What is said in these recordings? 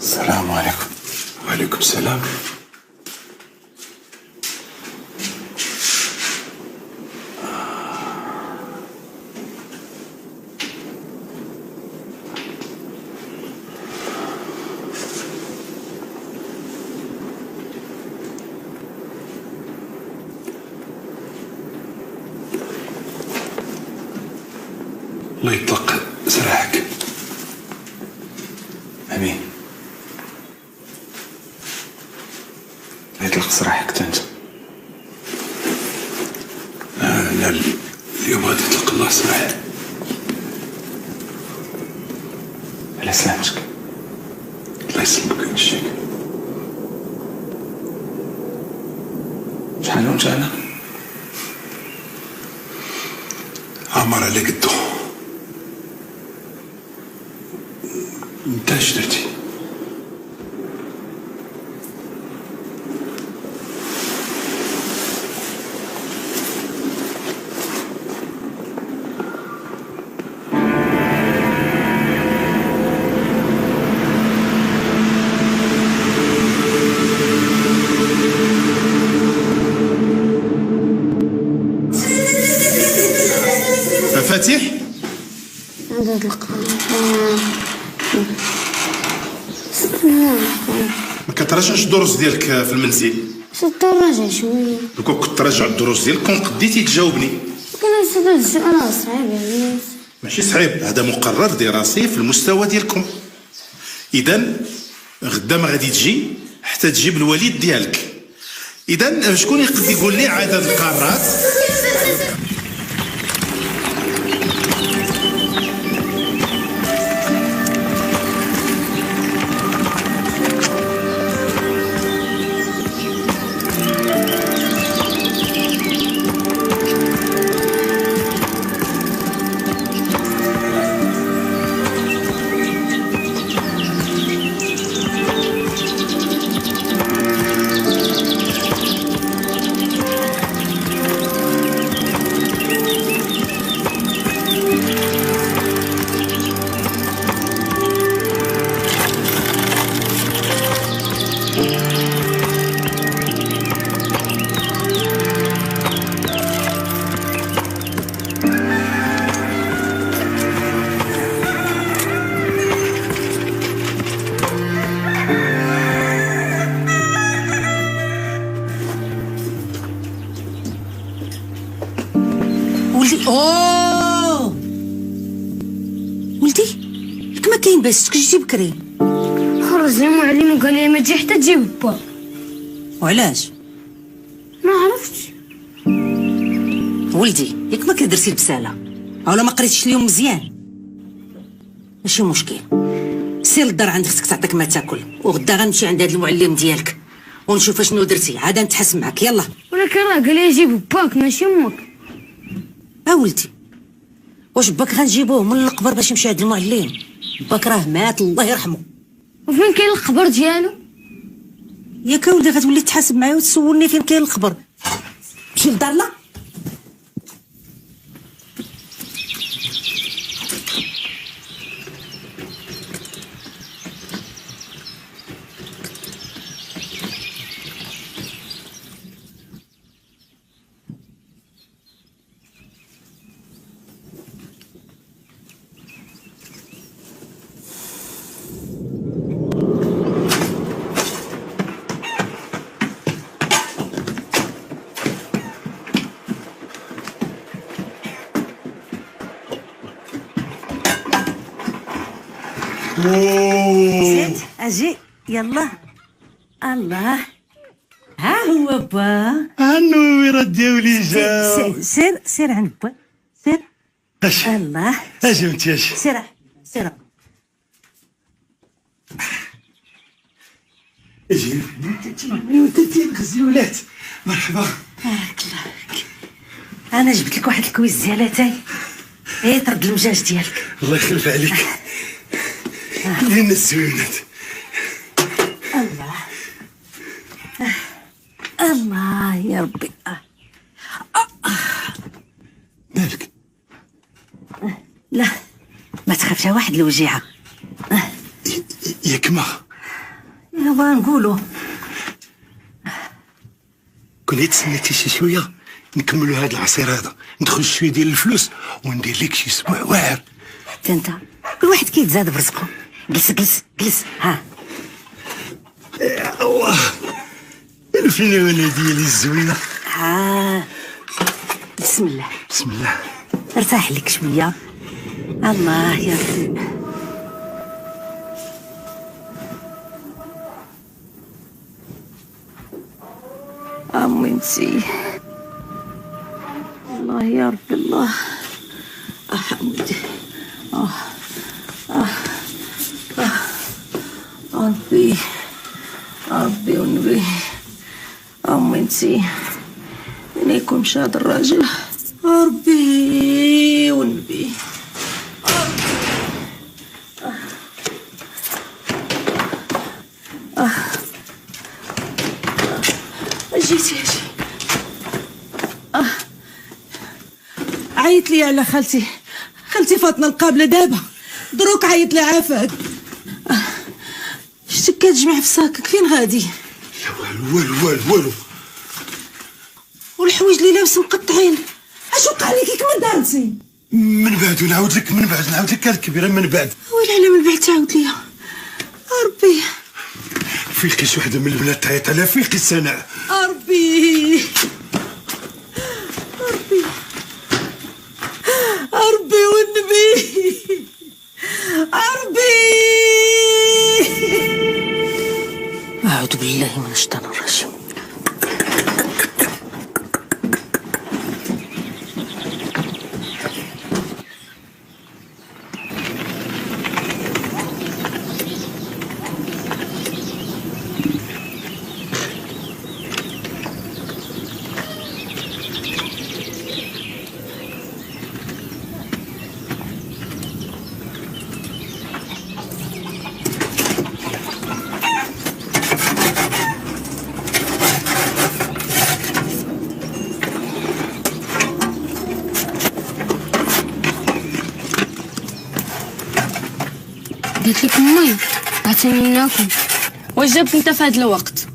السلام عليكم. وعليكم السلام. الله يطلق سراحك. امين. يطلق سراحك انت. لا اليوم غادي يطلق الله سراحي. على سلامتك. الله يسلمك الشيخ. شحال وانت انا؟ عمر على قدو. انت اش درتي؟ مفاتيح؟ ما كتراجعش الدروس ديالك في المنزل؟ شفت نراجع شوية. لو كنت تراجع الدروس ديالك كون قديتي تجاوبني. كان هذا السؤال صعيب يعني. ماشي صعيب، هذا مقرر دراسي في المستوى ديالكم. اذا غدا ما غادي تجي حتى تجيب الوليد ديالك. اذا شكون يقدر يقول لي عدد القارات؟ اوه ولدي لك ما كاين باس جيتي بكري. خرج المعلم وقال لي ما تجي حتى تجيب با. وعلاش؟ ما عرفتش. ولدي ياك ما كدرتي البساله اولا ما قريتيش اليوم مزيان ماشي مشكل. سير للدار عند اختك تعطيك ما تاكل وغدا غنمشي عند هذا المعلم ديالك ونشوف شنو درتي عاد نتحس معك. يلا. ولكن راه قال لي جيب باك ماشي امك. ولدي واش باك غنجيبوه من القبر باش يمشي عند المعلم؟ باك راه مات الله يرحمه. وفين كاين القبر ديالو؟ ياك ولدي غتولي تحاسب معايا وتسولني فين كاين القبر. مشي للدار. لا زيد اجي يلا. الله ها هو با. النويرة ديالي جا. سير عند با سير. اش الله اجي انت اجي. سير اجي انت الغزلولات. مرحبا. بارك الله فيك. انا جبت لك واحد الكويز ديالاتاي. طرد المجاج ديالك. الله يخلف عليك. لين الزوينات. الله الله يا ربي. مالك؟ لا ما تخافش واحد الوجيعه. ياك ما بغا نقولوا كون تسنيتي شي شويه نكملوا هذا العصير هذا، ندخل شويه ديال الفلوس وندير لك شي اسبوع واعر. حتى انت كل واحد كيتزاد برزقه. جلس جلس جلس. ها الله الفنانه ديالي الزوينه. ها بسم الله. بسم الله. ارتاح لك شويه. الله يا ربي. امي انتي الله يا ربي الله. حمودي ربي ربي ونبي. امي انتي من يكون مشى هذا الراجل. ربي ونبي. جيتي عيط لي على خالتي فاطمه القابله دابا دروك. عيط لي عافاك. شتك كتجمع في ساكك فين غادي؟ والو والحوايج اللي لابس مقطعين. اش وقع لك كيما دارتي؟ من بعد نعاود لك الكبيره من بعد. ويلي على من بعد تعاود ليا. ربي فيقي شي وحده من البنات تعيط عليها. فيقي سناء. ربي والنبي. ربي أعوذ بالله من الشيطان الرجيم. قلت لك امي عطيني ناكل. واش جابك انت في هذا الوقت؟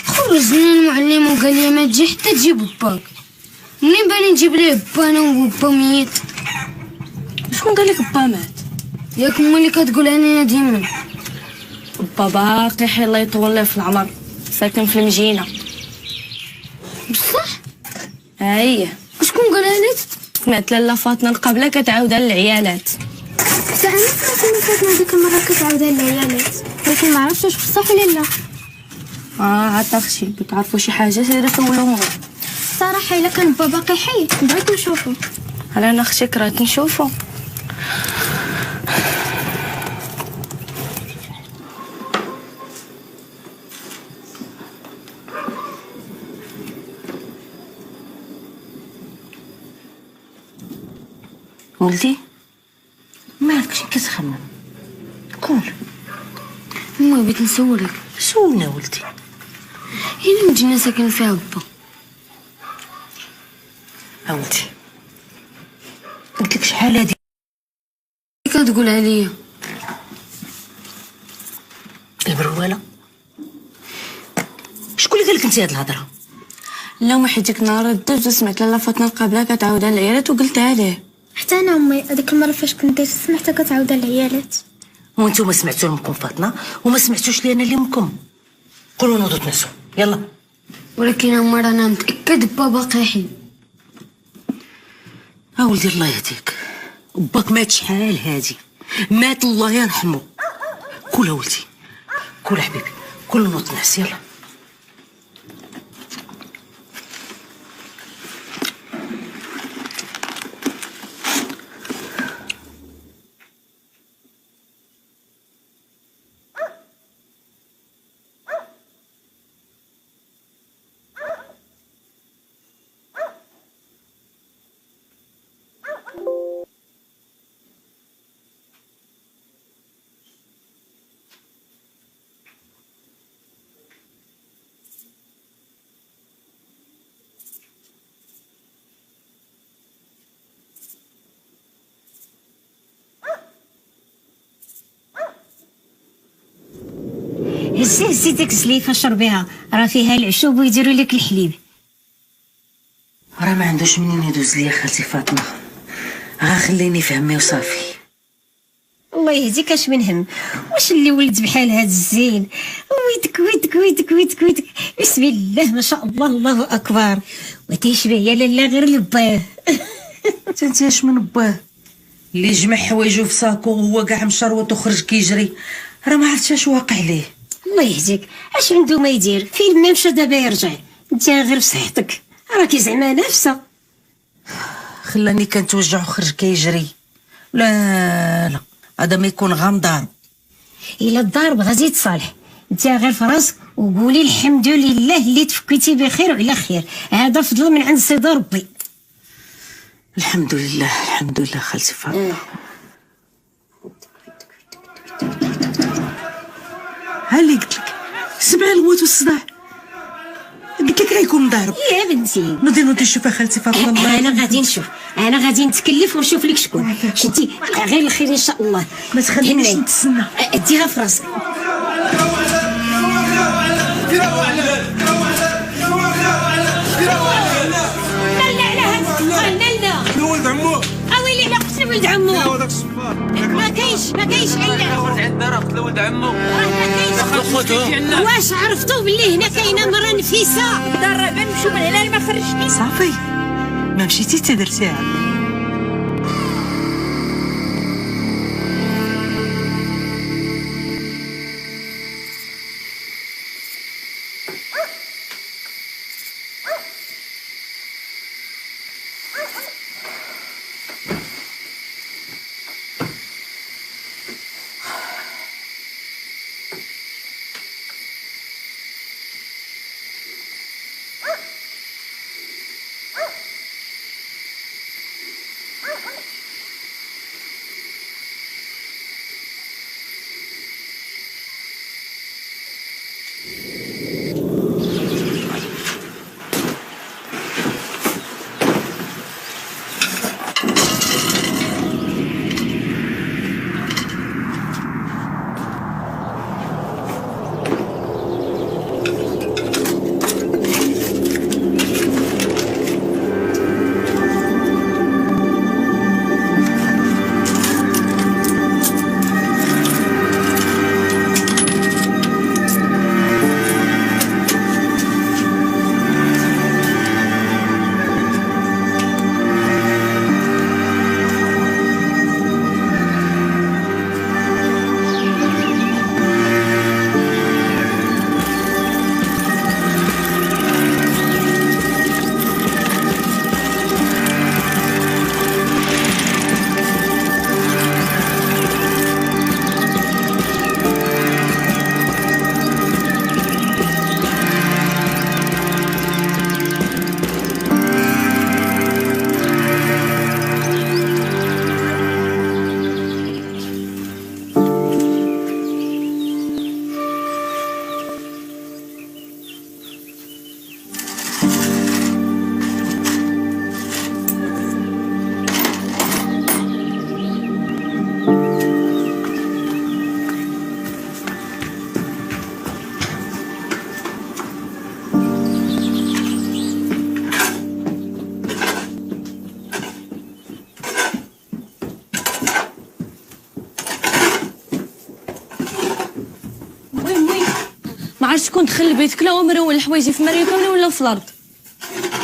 خرجنا المعلم وقال لي ما تجي حتى تجيب باك. منين باني نجيب ليه با انا وبا ميت؟ شكون قال لك با مات؟ ياك امي اللي كتقول علينا ديما. با باقي حي الله يطول له في العمر، ساكن في المدينه. بصح هي شكون قالها لك؟ سمعت لاله فاطمه القبله كتعاود على العيالات. زعما سمعت فاتنا ديك المره كتعاود على العيالات، ولكن ما عرفتش واش بصح ولا لا. عاد اختي كتعرفوا شي حاجه سيري سولوهم. الصراحه الا كان با باقي حي بغيت نشوفو. انا اختي كرهت نشوفو. ولدي مالك شي كتخمم؟ قول. امي بغيت نسولك، سولنا ولدي. هي المدينه ساكن فيها با؟ ولدي قلت لك شحال هادي كتقول عليا البروالة؟ شكون اللي قال لك انت هاد الهضره؟ لا ما حيت ديك النهار الدرت سمعت لاله فاطمه القبله كتعاود على العيالات وقلتها ليه. حتى انا امي هذيك المره فاش كنت سمعتها كتعاود على العيالات. وانتم ما سمعتوا لامكم فاطمه وما سمعتوش لي انا اللي امكم. قولوا نوضوا تنسوا يلا. ولكن امي رانا متاكد با باقي حي. ولدي الله يهديك، باك مات شحال هادي، مات الله يرحمه. كول ولدي كول حبيبي كل نوض نعس يلا. هزي ديك الزليفه شربيها، راه فيها العشوب ويديروا لك الحليب. راه ما عندوش منين يدوز ليا خالتي فاطمه، خليني فهمي وصافي. الله يهديك اش من هم، واش اللي ولد بحال هاد الزين، ويدك ويدك ويدك ويدك ويدك، بسم الله ما شاء الله الله اكبر، وتيشبه يا لالا غير لباه. انت اش من باه اللي جمع حوايجو في ساكو وهو كاع مشروط وخرج كيجري، راه ما عرفتش اش واقع ليه. الله يهديك اش عنده ما يدير، فين ما مشى دابا يرجع، انت غير في صحتك راكي زعما نافسه. خلاني كنتوجع وخرج كيجري. لا هذا ما يكون غنضارب. الا الضارب غادي تصالح، انت غير في راسك وقولي الحمد لله اللي تفكيتي بخير وعلى خير، هذا فضل من عند سيدي ربي. الحمد لله الحمد لله خالتي فاطمه. ها اللي قلت لك، سمع الموت والصداع، قلت لك غيكون ضارب. يا بنتي نوضي نشوف خالتي فاطمه. انا غادي نشوف، انا غادي نتكلف ونشوف لك شكون. شتي غير الخير ان شاء الله، ما تخلينيش نتسنى. اديها في راسك. ولد عمو اويلي لا قسم ولد عمو، هذاك الصبار ما كاينش عيا، خرج عندنا راه قتل ولد عمو. واش عرفتوا باللي هنا كاينه مرة نفيسه؟ درب نمشيو من هنا ما خرجتي. صافي ما مشيتي تدرتيها. عرفت شكون دخل لبيتك، لا هو مرول حوايجي في مريكان ولا في الارض.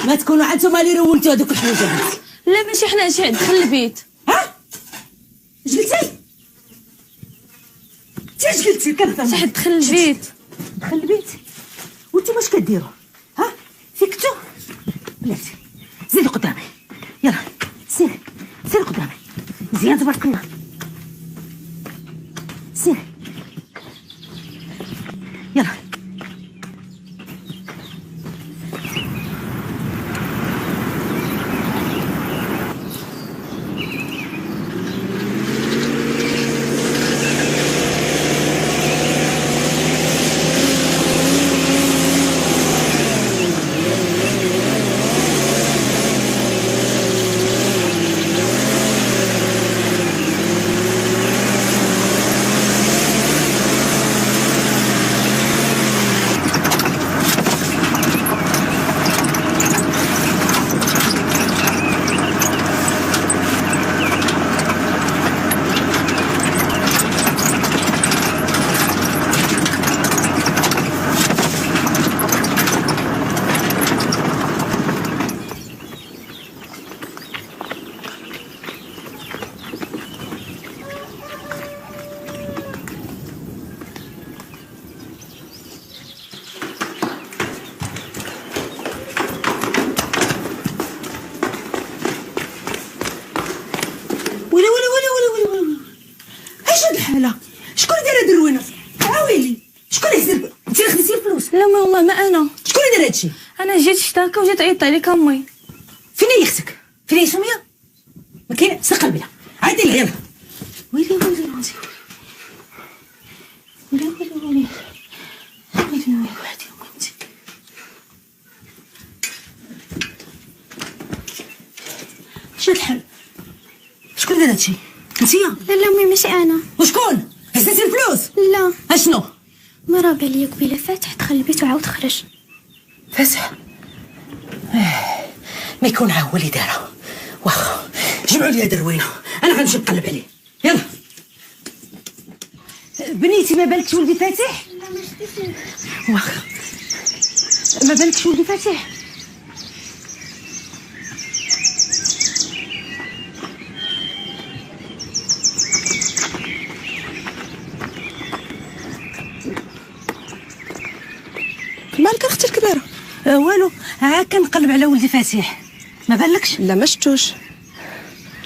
ما تكونوا عاد نتوما اللي رولتوا هذوك الحوايج. لا ماشي حنا، شي دخل البيت. ها اش قلتي؟ اش قلتي؟ كنفهم شي حد دخل البيت. دخل البيت وانتم واش كديروا؟ ها فيكتو بلاتي زيدي قدامي، يلا سير قدامي مزيان تبارك الله. سير يلا. لا ما والله ما انا. شكون اللي دار هادشي؟ انا جيت اشتاكى وجيت عيطت عليك امي. فين هي اختك؟ فين هي سميه؟ ما كاين سقل بلا عادي لها يلا. ويلي ويلي ويلي ويلي ويلي ويلي ويلي وحدي وانتي. شاد الحل؟ شكون دار هادشي؟ انتيا؟ لا لا امي ماشي انا. وشكون؟ هزيتي الفلوس؟ لا اشنو؟ ما راه بان ليا قبيله فاتح دخل البيت وعاود خرج. فاتح؟ ما يكون هو اللي دارها. واخا جمعوا لي دروينه انا غنمشي نقلب عليه. يلا بنيتي ما بالكش ولدي فاتح؟ لا ما شفتيش. واخا ما بالكش ولدي فاتح؟ مالك اختي الكبيره؟ والو ها كنقلب على ولدي فاتح. ما بالكش؟ لا ما شفتوش.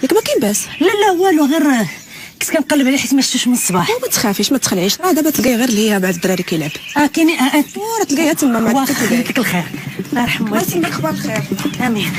ياك ما كاين باس. لا لا والو غير كنت كنقلب عليه حيت ما شفتوش من الصباح. ما تخافيش ما تخلعيش، راه دابا تلقاي غير اللي هي بعد الدراري كيلعب. كاين راه تلقايها تما مع واخا خليك الخير. الله يرحم الله والديك. يسلمك اخبار الخير. امين.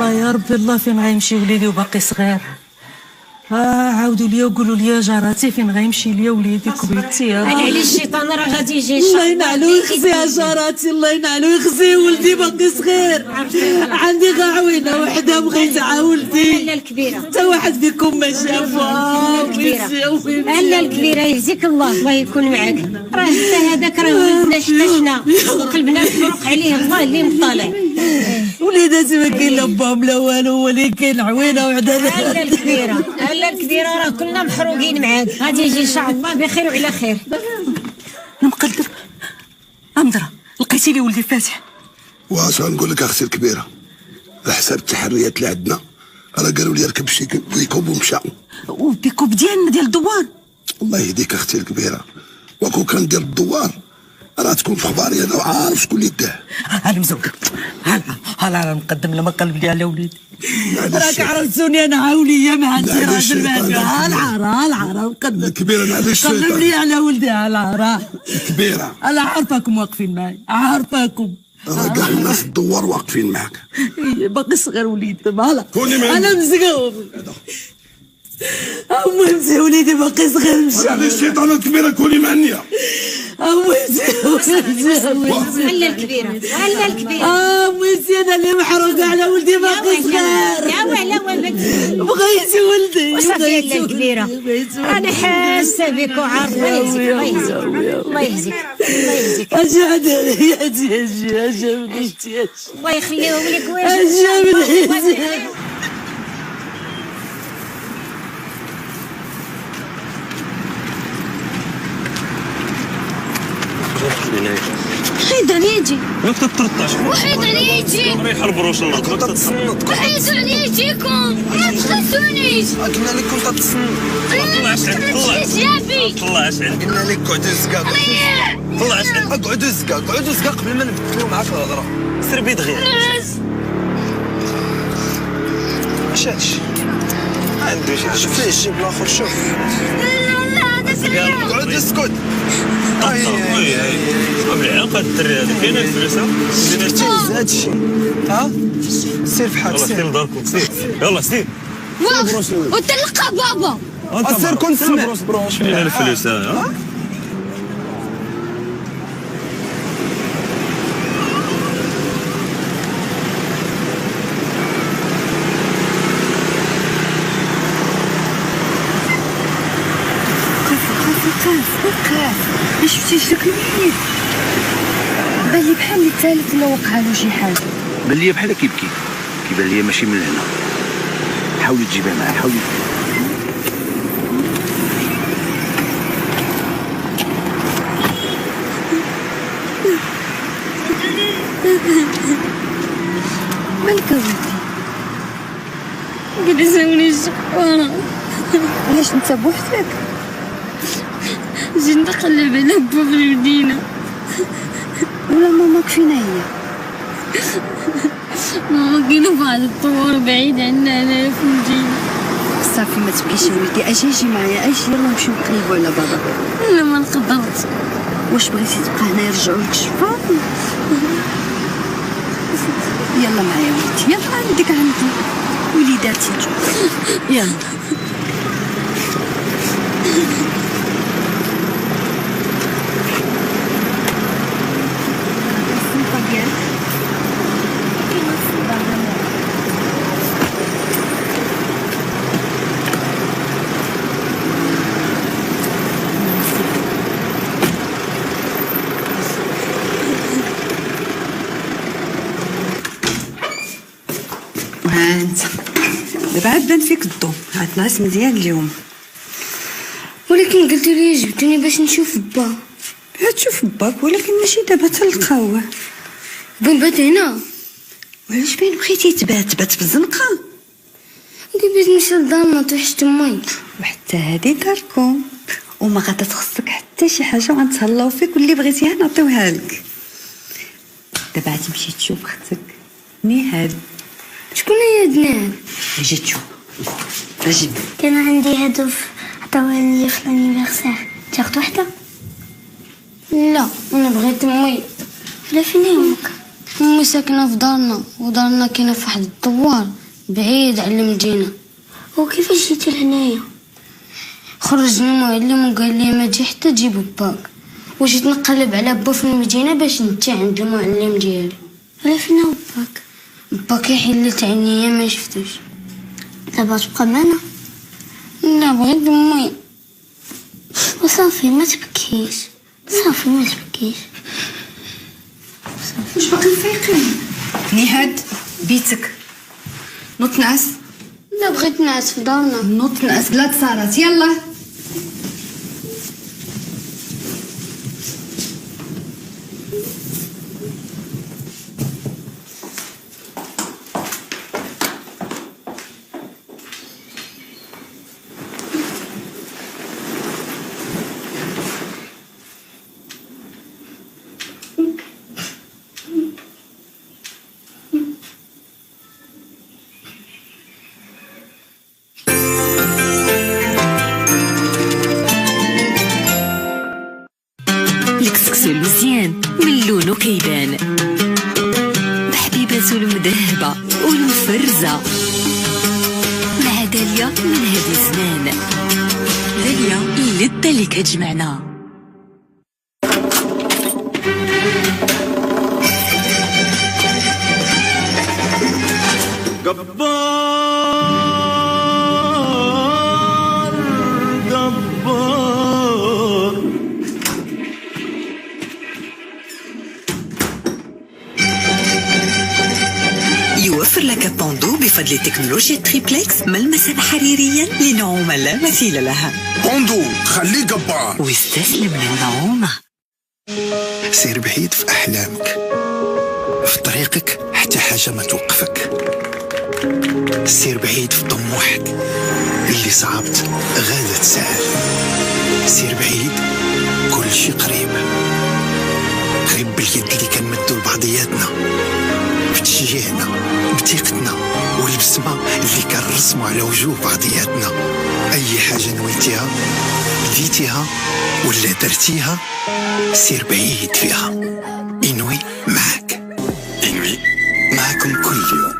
يا ربي الله فين غيمشي وليدي وباقي صغير. عاودوا لي وقولوا لي جاراتي فين غيمشي ليا وليدي كبيرتي يا ربي. على الشيطان راه غادي يجي ان الله شاء الله. ينعلو يخزيها جاراتي، الله ينعلو يخزي ولدي باقي صغير. عندي غا عوينه وحده بغيت ولدي. لا الكبيره حتى واحد فيكم ما شافها. لا الكبيره يهزيك الله يكون معاك. راه حتى هذاك راه ولدنا حتى قلبنا مفروق عليه الله اللي مطالع. وليداتي ما كاين لا باهم لا والو، هو اللي كاين عوينه وحده. لا الكبيره لا الكبيره راه كلنا محروقين معاك. غادي يجي ان شاء الله بخير وعلى خير. المقدر امدرا لقيتي لي ولدي فاتح. واش غنقول لك اختي الكبيره، على حساب التحريات اللي عندنا راه قالوا لي ركب شي بيكوب ومشى. وبيكوب ديال الدوار. الله يهديك اختي الكبيره، وكون كان ديال الدوار راه تكون في اخباري انا وعارف شكون اللي داه. انا مزوقه انا مقدم لما قلب لي على وليدي. راك عرفتوني انا عاوليه ما عندي راجل العرا مقدم الكبيره معليش قلب لي على ولدي العرا الكبيره. انا عارفاكم واقفين معايا، عارفاكم راه كاع الناس الدوار واقفين معاك. باقي صغير وليدي فوالا. كوني معايا. انا مزقوب امتي وليدي باقي صغير مشى. على الشيطان الكبيره كوني معنيه. لا الكبيره لا الكبيره امتي انا اللي محروقه على ولدي باقي صغير. لا ولا بغيتي ولدي وصافي لا الكبيره انا حاسه بك وعارفه. الله يهزيك الله يهزيك الله يهزيك. اجي اجي بنتي الله يخليهم لك. اجي بنتي. حيد عليه يجي. وين تطرطش؟ وحيد عليه يجي. ريح البروش الله ما تتصنت. وحيد عليه يجيكم. ما تخلصونيش. قلنا لك كنت تتصنت. طلعش جابي. طلعش قلنا لك قعدوا زكا. طلعش قعدوا زكا قبل ما نبدلوا معاك الهضره. سير بيد غير. مشاتش. عنده شي حاجه فيه الجيب الاخر شوف. لا لا هذا اقعد اسكت. بالعلاقه الدري هذا كاين الفلوس هذا الشيء ها سير في حالك. سير لداركم سير يلا سير. وتلقى بابا. سير كون سمع. فين الفلوس ها؟ ما شفتيش داك الميت؟ بان لي بحال اللي الثالث ولا وقع له شي حاجه. بان لي بحال كيبكي، كيبان لي ماشي من هنا. حاولي تجيبها معاه، حاولي. مالك ولدي؟ قلزوني الشقوره. علاش انت بوحدك؟ جيت نقلب على با في المدينه. ولا ماماك فين هي؟ ماما كاينه في واحد الطور بعيد عنا هنايا في المدينه. صافي ما تبكيش يا ولدي، اجي معايا، اجي يلا نمشيو نقلبوا على بابا. لا ما نقدرش. واش بغيتي تبقى هنا يرجعوا لك الشفا؟ يلا معايا ولدي، يلا عندك عندي وليداتي يلا. ها انت دابا عاد بان فيك الضو، عاد نعس مزيان اليوم. ولكن قلتي لي جبتوني باش نشوف با. تشوف باك ولكن ماشي دابا تلقاوه. بنبات هنا. وعلاش فين بغيتي تبات في الزنقه؟ بغيت نمشي لدارنا توحشت امي. وحتى هادي داركم وما غادا تخصك حتى شي حاجه وغنتهلاو فيك واللي بغيتيها نعطيوها لك. دابا عاد تمشي تشوف اختك نهاد. شكون هي دنان؟ اجي تشوف اجي. كان عندي هدف عطاوها لي في الانيفرسير، تاخد وحده؟ لا انا بغيت امي. لا فين هي امك؟ امي ساكنه في دارنا ودارنا كاينه في واحد الدوار بعيد على المدينه. وكيفاش جيتي لهنايا؟ خرجني المعلم وقال لي ما تجي حتى تجيب باك، وجيت نقلب على با في المدينه باش نتي عند المعلم ديالي. على فين هو باك؟ باك حلت عينيا ما شفتوش. دابا تبقى معنا؟ لا بغيت امي. وصافي ما تبكيش، صافي ما تبكيش. واش باقي فايقين؟ نهاد بيتك نوض نعس. لا بغيت نعس في دارنا. نوض نعس بلا تصارات يلا. الكسكسو المزيان من لونو كيبان، بحبيباتو المذهبة والمفرزة، مع داليا من هادي زمان. داليا اللذة اللي كتجمعنا. يوفر لك بوندو بفضل تكنولوجيا تريبلكس ملمسا حريريا لنعومة لا مثيل لها. بوندو خليه جبار واستسلم للنعومة. سير بعيد في أحلامك، في طريقك حتى حاجة ما توقفك. سير بعيد في طموحك، اللي صعبت غادة تسهل. سير بعيد كل شي قريب، قريب باليد اللي كنمدو لبعضياتنا، بتشجيعنا بثقتنا والبسمة اللي كنرسمو على وجوه بعضياتنا. أي حاجة نويتيها لفيتيها ولا درتيها سير بعيد فيها. إنوي معك، إنوي معكم كل يوم.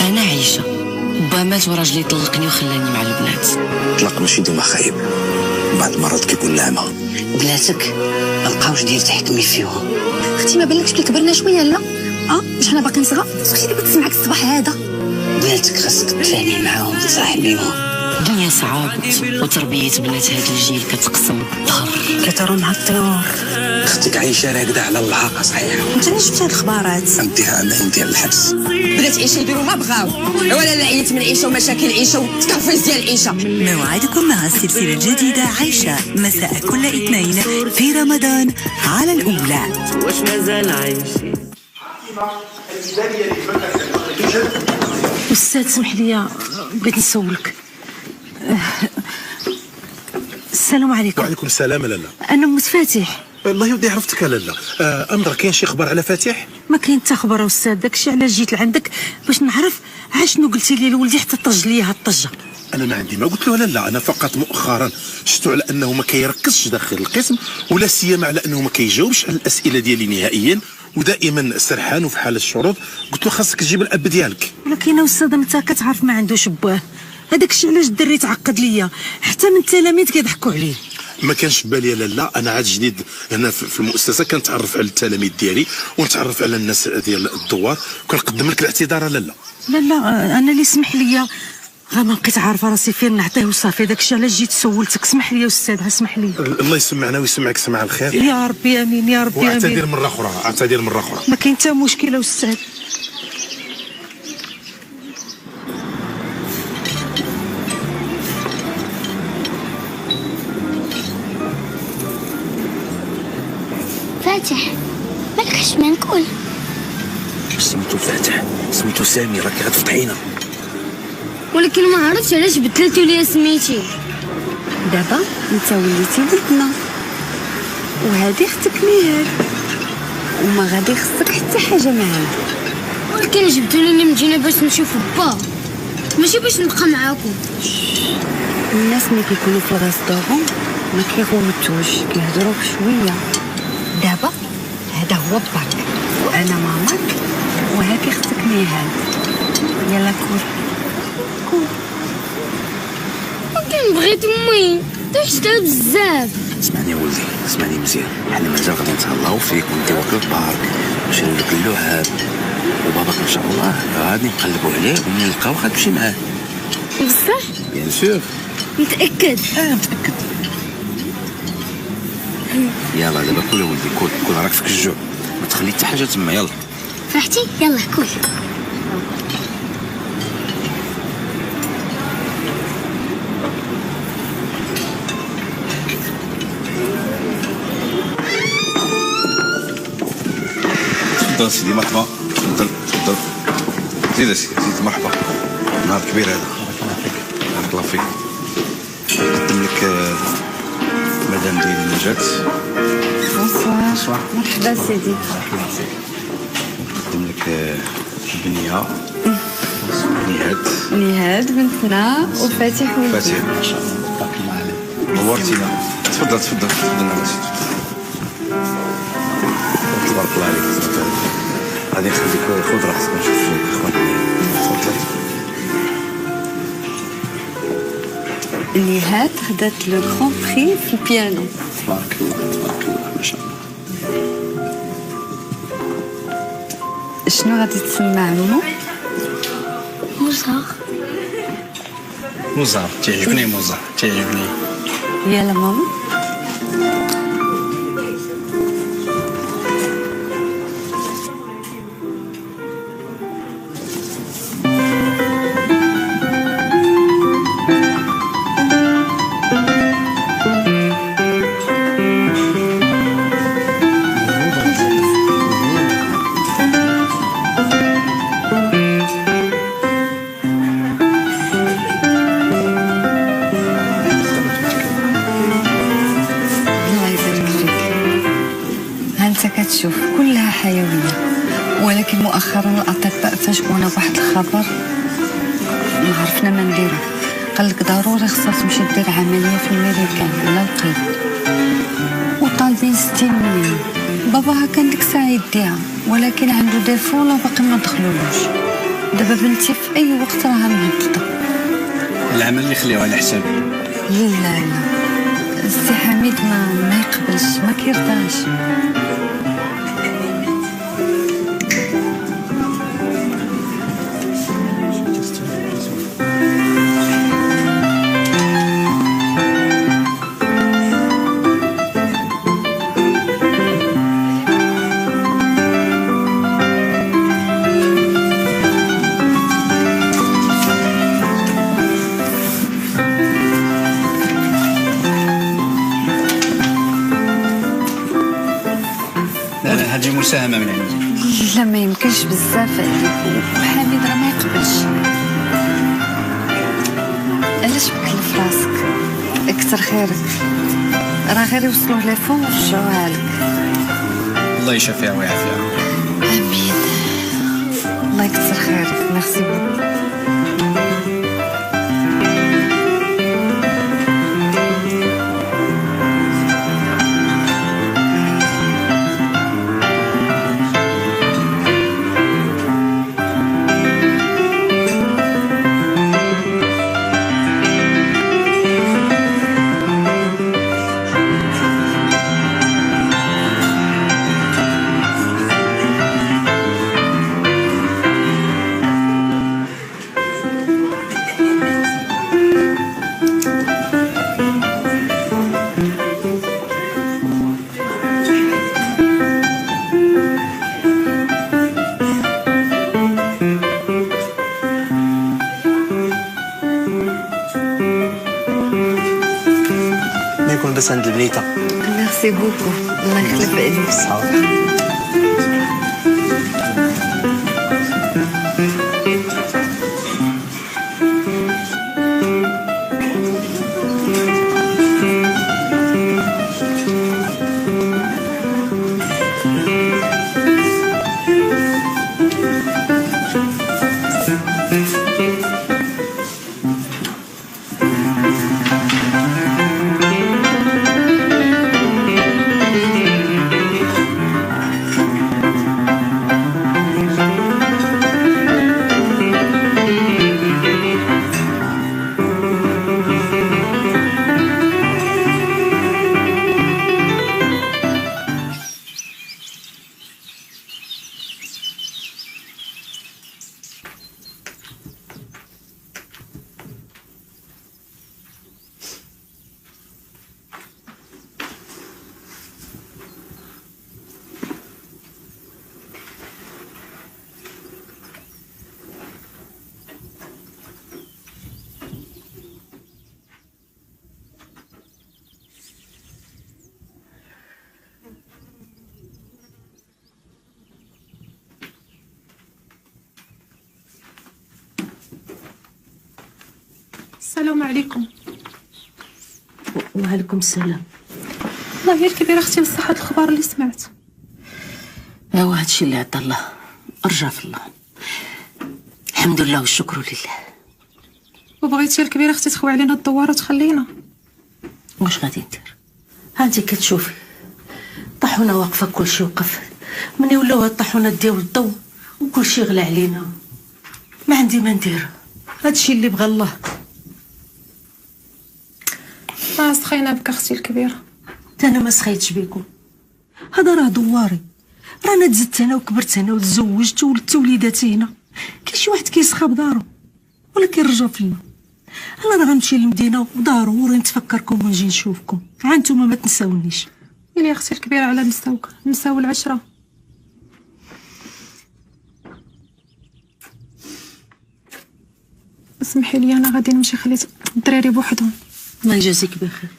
أنا عايشة، با مات وراجلي طلقني وخلاني مع البنات. طلق ماشي ديما خايب، بعض المرات كيكون نعمة. بناتك مبقاوش دير تحكمي فيهم. اختي ما بالكش بلي كبرنا شويه لا؟ باش حنا باقيين صغار. سكتي دابا تسمعك الصباح هذا. بناتك خاصك تفهمي معاهم وتصاحبيهم. الدنيا صعابت وتربية بنات هذا الجيل كتقسم الظهر. كتروا مع الطيور. اختك عايشة راقدة على اللحاقة صحيح. انت اللي شفت هاد الخبارات. نديها عندها ندير الحبس. بنات عيشه يديروا ما بغاو، ولا لا عييت من عيشه ومشاكل عيشه وتكرفيز ديال العيشه. موعدكم مع السلسلة الجديدة عايشة مساء كل اثنين في رمضان على الأولى. واش مازال عايشين؟ أستاذ سمح لي بغيت نسولك. السلام عليكم. وعليكم السلام. لالا أنا متفاتح. الله يودي عرفتك لالا. أمر كاين شي خبر على فاتح؟ ما كاين حتى خبر أستاذ، داكشي علاش جيت لعندك باش نعرف عاشنو قلتي لي لولدي حتى طج ليا هاد الطجه. انا ما عندي ما قلت له لا، انا فقط مؤخرا شفتو على انه ما كيركزش داخل القسم، ولا سيما على انه ما كيجاوبش على الاسئله ديالي نهائيا، ودائما سرحان وفي حال الشروط. قلت له خاصك تجيب الاب ديالك. ولكن استاذ انت كتعرف ما عندوش باه، هذاك الشيء علاش الدري تعقد ليا، حتى من التلاميذ كيضحكوا عليه. ما كانش في بالي لا، انا عاد جديد هنا في المؤسسه، كنتعرف على التلاميذ ديالي ونتعرف على الناس ديال الدوار، وكنقدم لك الاعتذار لا. انا اللي سمح لي غير ما بقيت عارفه راسي فين نعطيه وصافي، داكشي علاش جيت سولتك. سمح لي استاذ، اسمح لي. الله يسمعنا ويسمعك سماع الخير يا ربي امين يا ربي امين. واعتذر مره اخرى. ما كاين حتى مشكله استاذ. فاتح مالكش ما نقول. سميتو فاتح، سميتو سامي، راكي غتفضحينا. ولكن ما عرفتش علاش بدلتو ليا سميتي. دابا انت وليتي ولدنا وهذه اختك نهال، وما غادي خصك حتى حاجه معاه. ولكن جبتوني للمدينه باش نشوف با، ماشي باش نبقى معاكم. الناس ملي كيكونوا في الريستورون ما كيغوتوش، كيهضروا شويه. دابا هذا هو باك وانا ماماك وهذه اختك نهال. يلا كول. ولكن بغيت امي تحشتها بزاف. اسمعني ولدي، اسمعني مزيان، حنا مازال غادي نتهلاو فيك ونديوك للبارك باش نلوك اللعاب، وباباك ان شاء الله غادي نقلبوا عليه ونلقاو غتمشي معاه. بصح؟ بيان سور. متأكد؟ متأكد. يلا دابا كل ولدي، كل راك فيك الجوع، ما تخلي حتى حاجه تما. يلا فرحتي؟ يلا كل. تفضل سيدي، مرحبا. تفضل زيد سيدي، زيد. مرحبا، نهار كبير هذا. بارك الله فيك. نقدم لك مدام ديالي نجاة. بونسوار. مرحبا سيدي. نقدم لك بنية نهاد بنتنا وفاتح ولدي. فاتح ما شاء الله، بارك الله عليك. نورتينا. تفضل سيدي. تبارك الله عليك. غادي نخليك خذ راحتك نشوف خونا. تفضل. نهاد خدات لو غران بري في البيانو. تبارك الله ما شاء الله. شنو غادي تسمع عمو؟ موزار. تعجبني موزار، تعجبني. يلا ماما. ولكن مؤخرا الاطباء فاجئونا بواحد الخبر ما عرفنا ما نديرو. قال لك ضروري خصها تمشي دير عمليه في الميريكان على القلب وطالبين 60 مليون. باباها كان ديك الساعه يديها ولكن عنده ديفو لا باقي ما دخلولوش. دابا بنتي في اي وقت راها مهبطه. العمل اللي خليوه على حسابي. لا السي حميد ما يقبلش ما كيرضاش. هذه مساهمة من عندي. لا ما يمكنش بزاف عليك وحميد راه ما يقبلش. علاش مكلف راسك؟ اكثر خيرك راه غير يوصلوه لي فون ورجعوها لك. الله يشافيها ويعافيها. امين. الله يكثر خيرك. ميرسي بوكو. بس عند البنيته. ميرسي بوكو. الله يخلف عليك. السلام عليكم. وعليكم السلام. والله هي الكبيرة اختي بصح هاد الخبر اللي سمعت. ايوا هادشي اللي عطا الله رجع في الله. الحمد لله والشكر لله. وبغيتي الكبيرة اختي تخوي علينا الدوار وتخلينا. واش غادي ندير؟ هانتي كتشوفي الطاحونه واقفه كلشي وقف. مني ولاو هاد الطاحونه ديال الضو وكلشي غلى علينا. ما عندي ما ندير. هادشي اللي بغى الله. ما سخينا بك اختي الكبيرة. انا ما سخيتش بيكم. هذا راه دواري. رانا تزدت انا وكبرت انا وتزوجت وولدت وليداتي هنا. كاين شي واحد كيسخى بدارو ولا كيرجع فينا. انا راه غنمشي للمدينه وضروري نتفكركم ونجي نشوفكم. ها نتوما ما تنساونيش. يلي اختي الكبيرة على نساوك نساو العشرة. اسمحي لي انا غادي نمشي خليت الدراري بوحدهم. الله يجازيك بخير.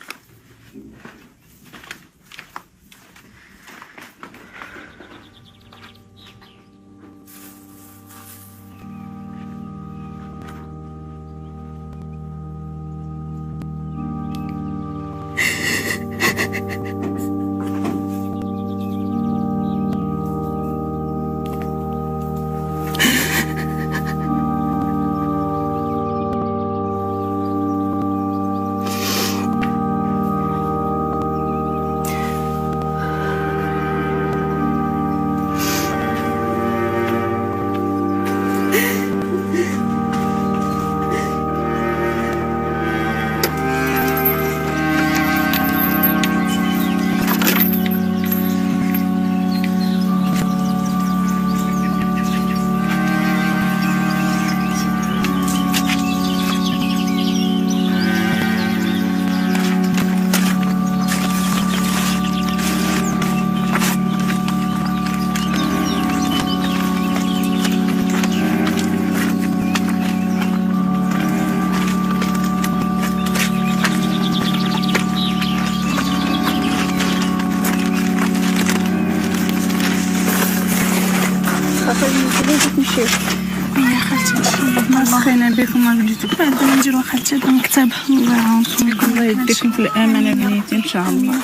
بغيتك نمشيو. يا خالتي ما سخينا بكم ما بديتو بعد نديرو خالتي هذا المكتب. الله يعاونكم الله يديكم في الامان بنيتي ان شاء الله.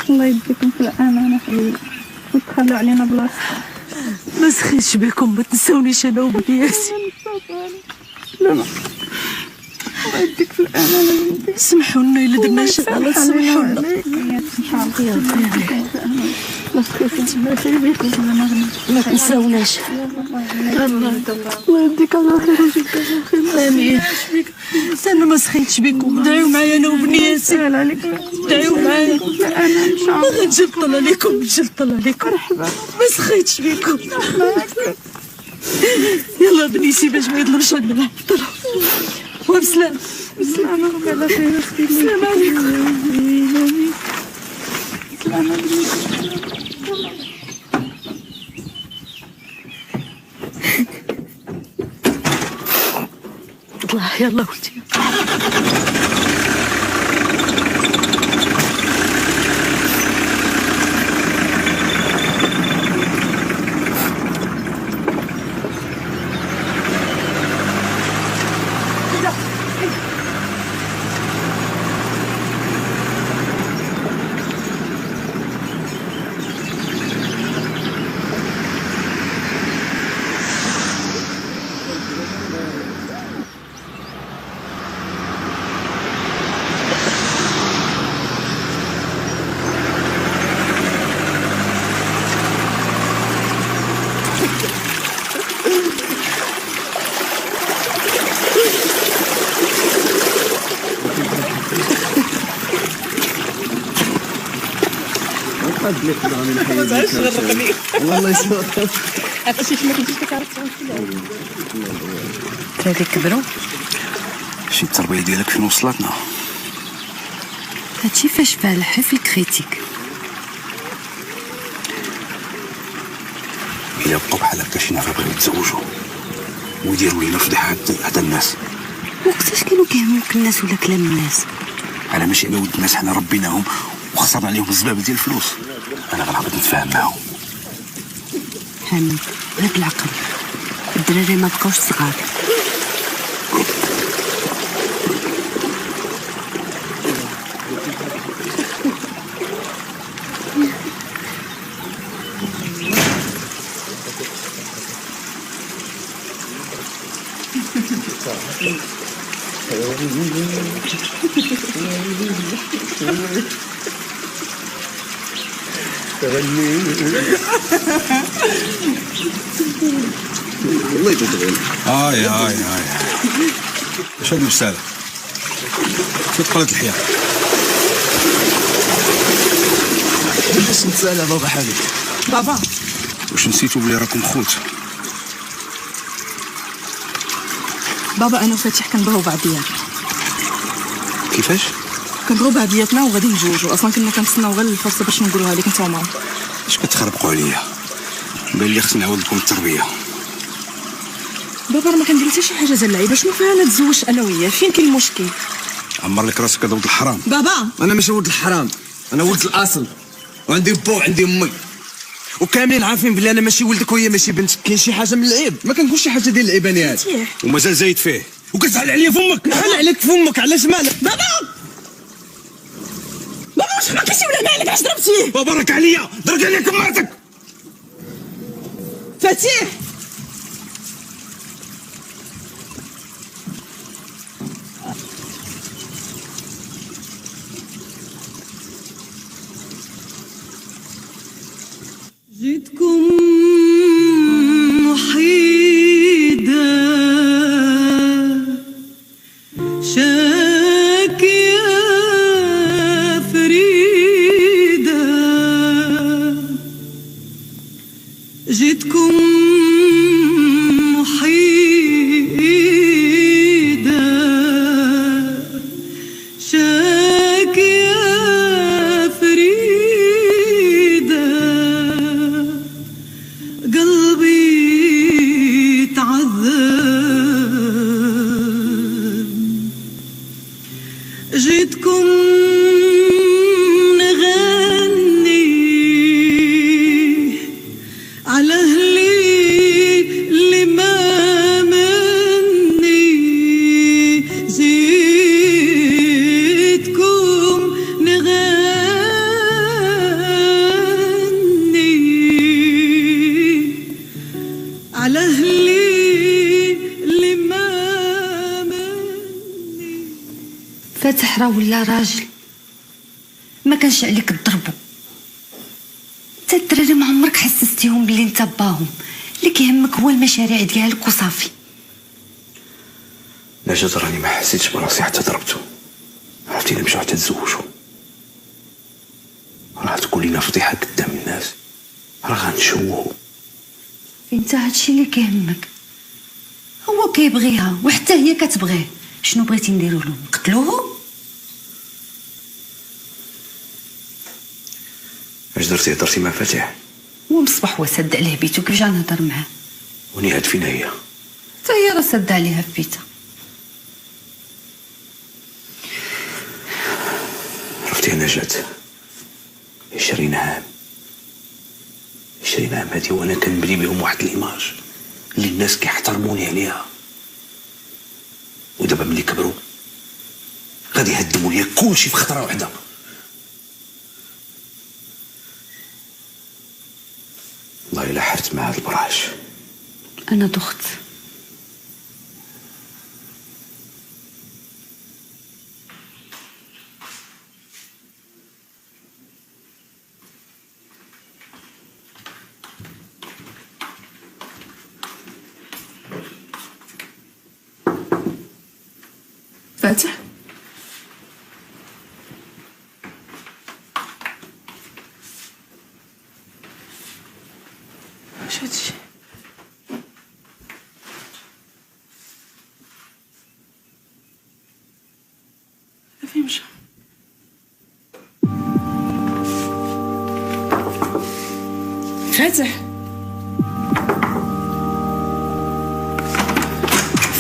الله يديكم في الأمان حبيبي وتخلوا علينا بلاصة. ما سخيتش بكم، ما تنساونيش انا وبنياتي. لا الله يديك في الأمان. سمحوا لنا الا درنا شي غلط، سمحوا لنا ان شاء الله. ما سخيتش ما تنساوناش. الله يديك على خير. امين. انا ما سخيتش بكم، دعيو معايا انا وبنياتي. دعيو معايا. ما غنجلطل عليكم، نجلطل عليكم. ما سخيتش بكم. يلا بنيتي باش ما يضلوش عندنا العطله. وبسلام. السلام على خير. السلام عليكم. السلام عليكم. الله يلا ولدي. ما تعرفش غرقني والله يسوق. عرفتي شنو كنتي كتعرف هادي كبروا. شي التربيه ديالك فين وصلتنا؟ هادشي فاش فالح في الكريتيك. الا بقاو بحال هكا شي نهار بغاو يتزوجوا ويديروا لينا فضيحه حتى الناس. وقتاش كانوا كيهموك الناس ولا كلام الناس؟ انا ماشي على ود الناس، حنا ربيناهم وخسرنا عليهم الزبابه ديال الفلوس. انا غنهبط نتفاهم معاهم. حميد هاد العقل، الدراري ما بقاوش صغار. والله يطول. هاي اش هاد المساله؟ كيف قلت الحياه؟ باش نتسالى بابا حبيبي. بابا واش نسيتوا بلي راكم خوت؟ بابا انا وفتيح كنبغيو بعضياتنا. كيفاش؟ كنبغيو بعضياتنا وغادي نتزوجوا. اصلا كنا كنتسناو غير الفرصه باش نقولوها لك انت وماما. اش كتخربقوا عليا؟ بان لي خصني نعاود لكم التربيه. بابا راه ما كندير حتى شي حاجه ديال اللعيبه. شنو فيها انا نتزوج انا وياه؟ فين كاين المشكل؟ عمر لك راسك هذا ولد الحرام. بابا انا ماشي ولد الحرام، انا ولد الاصل، وعندي با وعندي امي، وكاملين عارفين بلي انا ماشي ولدك وهي ماشي بنتك. كاين شي حاجه من العيب، ما كنقولش شي حاجه ديال العيب انا. ومازال زايد فيه وكتزعل عليا فمك. نحل عليك فمك، علاش مالك؟ بابا واش حماكيتي ولا مالك؟ علاش ضربتيه؟ بابا راك عليا، درك عليك مرتك. فتيح جيتكم وحيدة جيتكم محيدا شاك يا فريدا قلبي تعذب جيتكم على أهلي اللي ما مني زيدكم نغني على أهلي اللي ما مني. فاتح راه ولا راجل ما كانش عليك تضربو. انت الدراري ما عمرك حسستيهم بلي انت باهم، اللي كيهمك هو المشاريع ديالك وصافي. نجد راني ما حسيتش براسي حتى ضربتو. عرفتي نمشيو حتى نتزوجو، راه تكون لينا فضيحه قدام الناس، راه غنشوهو. انت هادشي اللي كيهمك، هو كيبغيها وحتى هي كتبغيه. شنو بغيتي نديرو له؟ نقتلوه؟ اش درتي؟ هضرتي مع فاتح؟ هو من الصباح هو سد عليه بيتو، كيف جا نهضر معاه؟ ونيهات فينا هي؟ حتى هي راه سد عليها في بيتها. عرفتي يا نجاة، 20 عام 20 عام هادي وانا كنبني بهم واحد ليماج اللي الناس كيحترموني عليها، ودابا ملي كبروا غادي يهدموا ليا كلشي في خطره واحده. والله الا حرت مع هاد البراش. انا دخت. فاتح اش هادشي؟ فين مشى؟ فاتح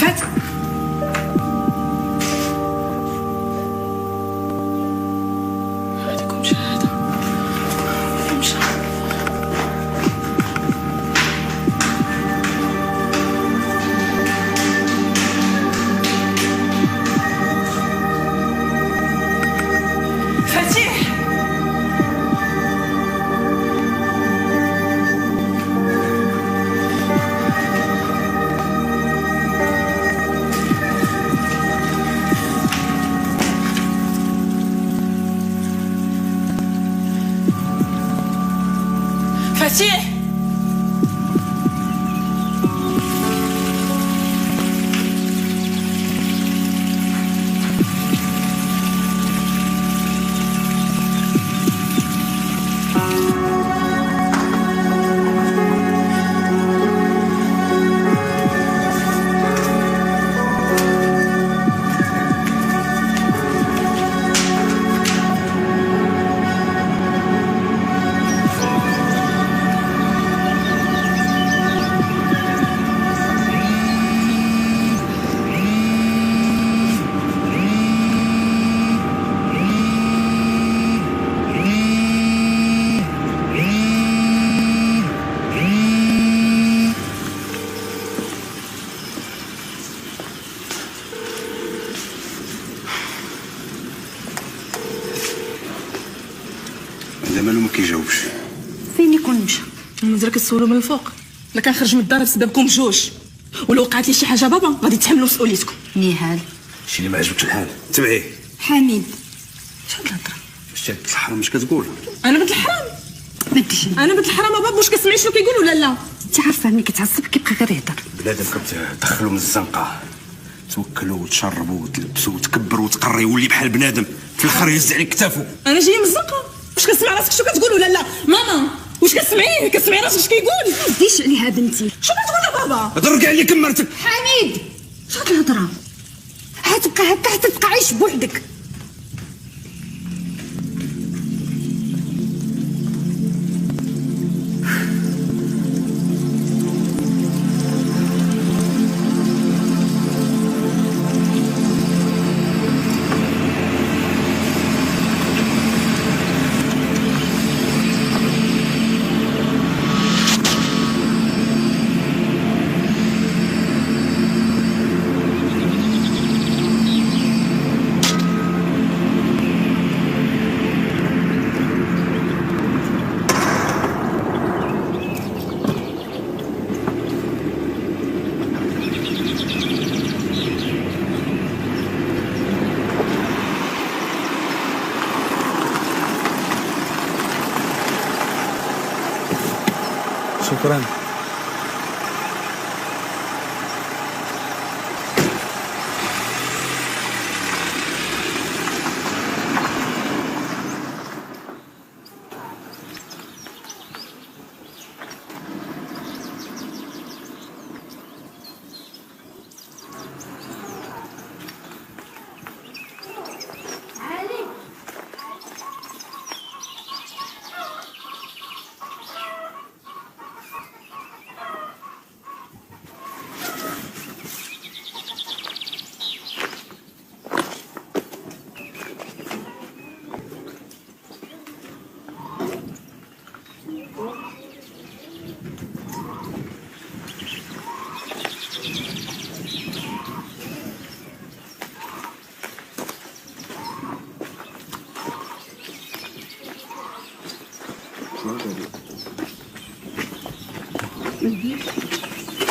فاتح هاديكم مشى هذا فين مشى؟ فتيح هذا مالو ما كيجاوبش. فين يكون مشى؟ نزرك كتسولو من الفوق. لا كان خرج من الدار بسببكم بجوج، ولو وقعت لي شي حاجه بابا غادي تحملوا مسؤوليتكم. نهال شي اللي ما عجبكش الحال تبعيه. حميد شحال الهضره؟ واش هاد الحرام اش كتقول؟ انا بنت الحرام؟ ما ديش انا بنت الحرام بابا، واش كتسمعي شنو كيقول ولا لا؟ انت عارفه ملي كتعصب كيبقى غير يهضر. بنادم كتدخلوا من الزنقه، توكلوا وتشربوا وتلبسوا وتكبروا وتقري يولي بحال بنادم، في الاخر يهز عليك كتافو. انا جايه من الزنقه، واش كتسمع راسك شنو كتقول ولا لا؟ ماما واش كتسمعي راسك اش كيقول؟ ما تديش عليها بنتي. شنو كتقول بابا؟ هضر كاع عليك مرتك. حميد شنو هاد الهضره؟ هتبقى هكا حتى تبقى عايش بوحدك. شكرا.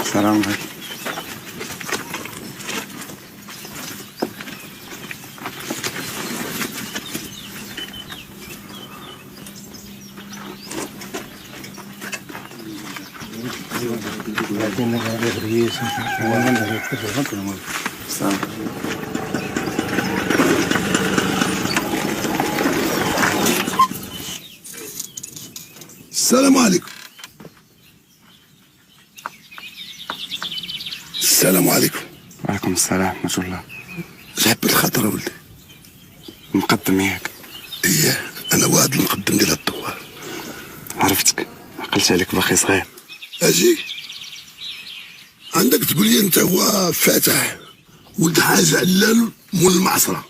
السلام عليكم. السلام عليكم. السلام عليكم. وعليكم السلام ورحمة الله. جحبت الخاطر ولدي. مقدم ياك؟ ايه انا واد المقدم ديال الدوار. عرفتك، عقلت عليك باقي صغير. اجي عندك تقول لي انت هو فاتح ولد حاج علال مول المعصره.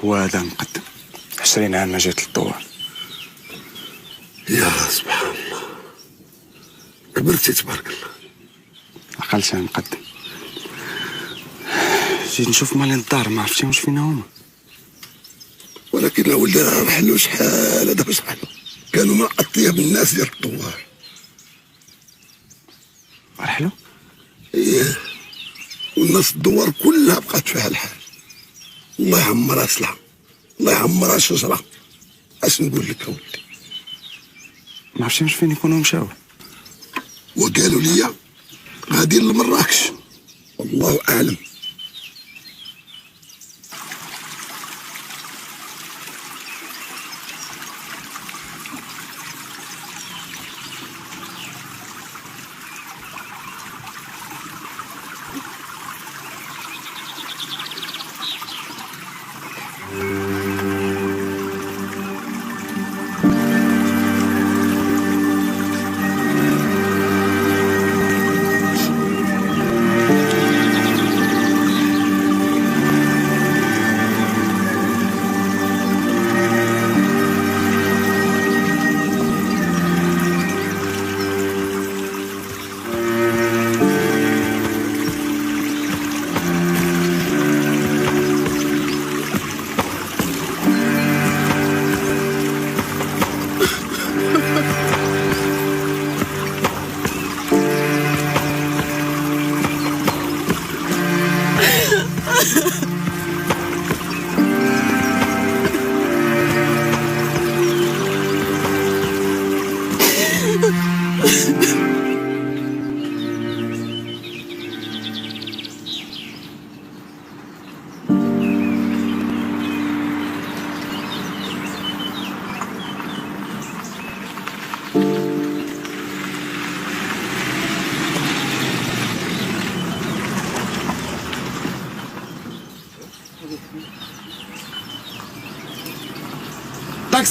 هو هذا مقدم 20 عام ما جات للدوار. يا سبحان الله كبرتي تبارك الله. عقلت على مقدم. جيت نشوف مالين الدار ما عرفتي واش فينا هما. ولكن ولدي رحلوا شحال هذا شحال كانوا من اطيب الناس ديال الدوار. رحلوا؟ ايه والناس الدوار كلها بقات فيها الحال. الله يعمرها سلعه، الله يعمرها شجره. اش نقول لك اولدي؟ ما عرفتش واش فين يكونوا مشاو. وقالوا لي غاديين لمراكش والله اعلم.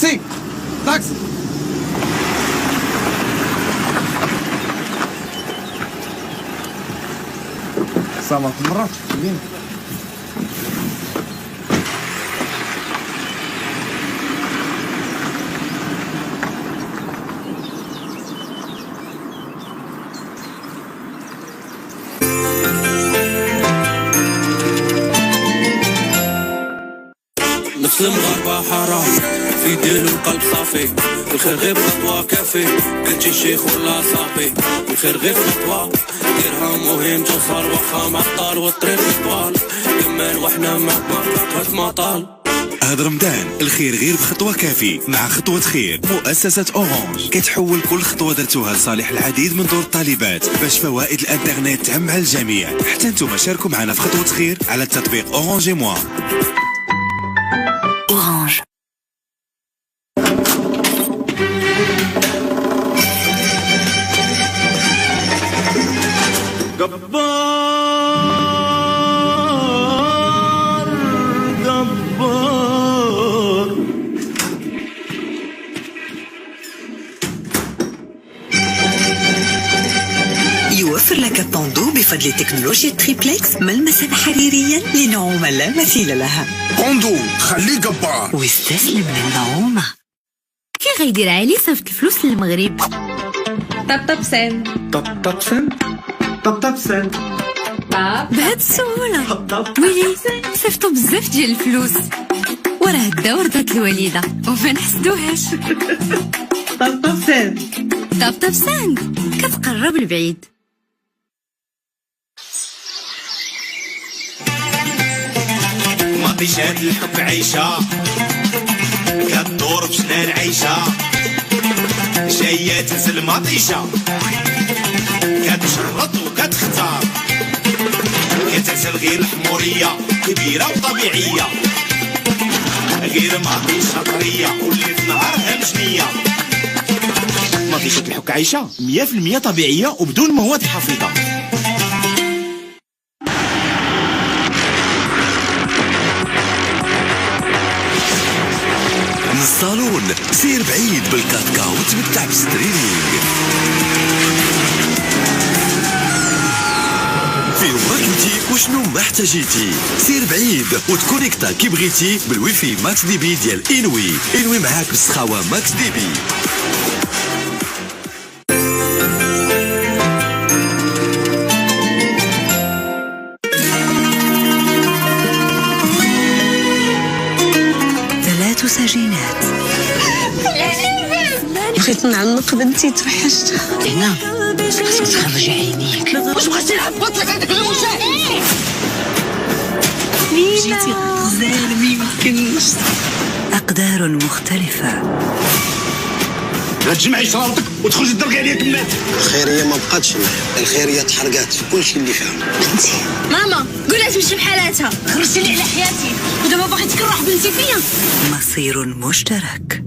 طاكسي طاكسي. سامر مرات خلينا. نفس المغاربة حرام في دين القلب صافي، الخير غير بخطوة كافي، كنتي شيخ ولا صافي، الخير غير بخطوة ديرها مهم توصل، واخا معطل والطريق طوال، كمل وحنا معك ما طال. هذا رمضان الخير غير بخطوة كافي مع خطوة خير. مؤسسة أورانج كتحول كل خطوة درتوها لصالح العديد من دور الطالبات باش فوائد الانترنت تعم على الجميع. حتى انتم شاركوا معنا في خطوة خير على التطبيق أورانج موا. أورانج. جبار جبار. يوفر لك بوندو بفضل تكنولوجيا تريبلكس ملمسا حريريا لنعومة لا مثيل لها. بوندو خليه جبار واستسلم للنعومة. كي غيدير علي صيفط الفلوس للمغرب. طب سن طب سن طب سن بهاد السهولة ويلي صيفطو بزاف ديال الفلوس. وراه الدور دات الوالدة وما نحسدوهاش. طب سن طب سن كتقرب البعيد. مطيشات الحب عيشة كدور بشنان عيشة، جاية تنزل مطيشة كتشرط وكتختار، كتنزل غير الحمورية كبيرة وطبيعية، غير مطيشة طرية واللي في نهارها مجنية. مطيشة الحك عيشة 100% طبيعية وبدون مواد حافظة. من الصالون سير بعيد بالكاتكا وتمتع بستريمينغ. فين ما كنتي وشنو ما احتاجيتي سير بعيد وتكونيكتا كي بغيتي بالويفي ماكس دي بي ديال انوي معاك بالسخاوة ماكس دي بي. سجينات. بغيت نعنق بنتي توحشت. هنا خاصك تخرج عينيك. واش بغيتي نهبط لك هذاك المشاهد؟ جيتي غزال ميمكنش. أقدار مختلفة. لا تجمعي شراوطك وتخرجي تدرقي عليا كمات. الخيريه ما بقاتش معايا، الخيريه تحرقات في كلشي اللي فيها. بنتي ماما قولها تمشي بحالاتها، خرجتي لي على حياتي ودابا باغي تكره بنتي فيا. مصير مشترك.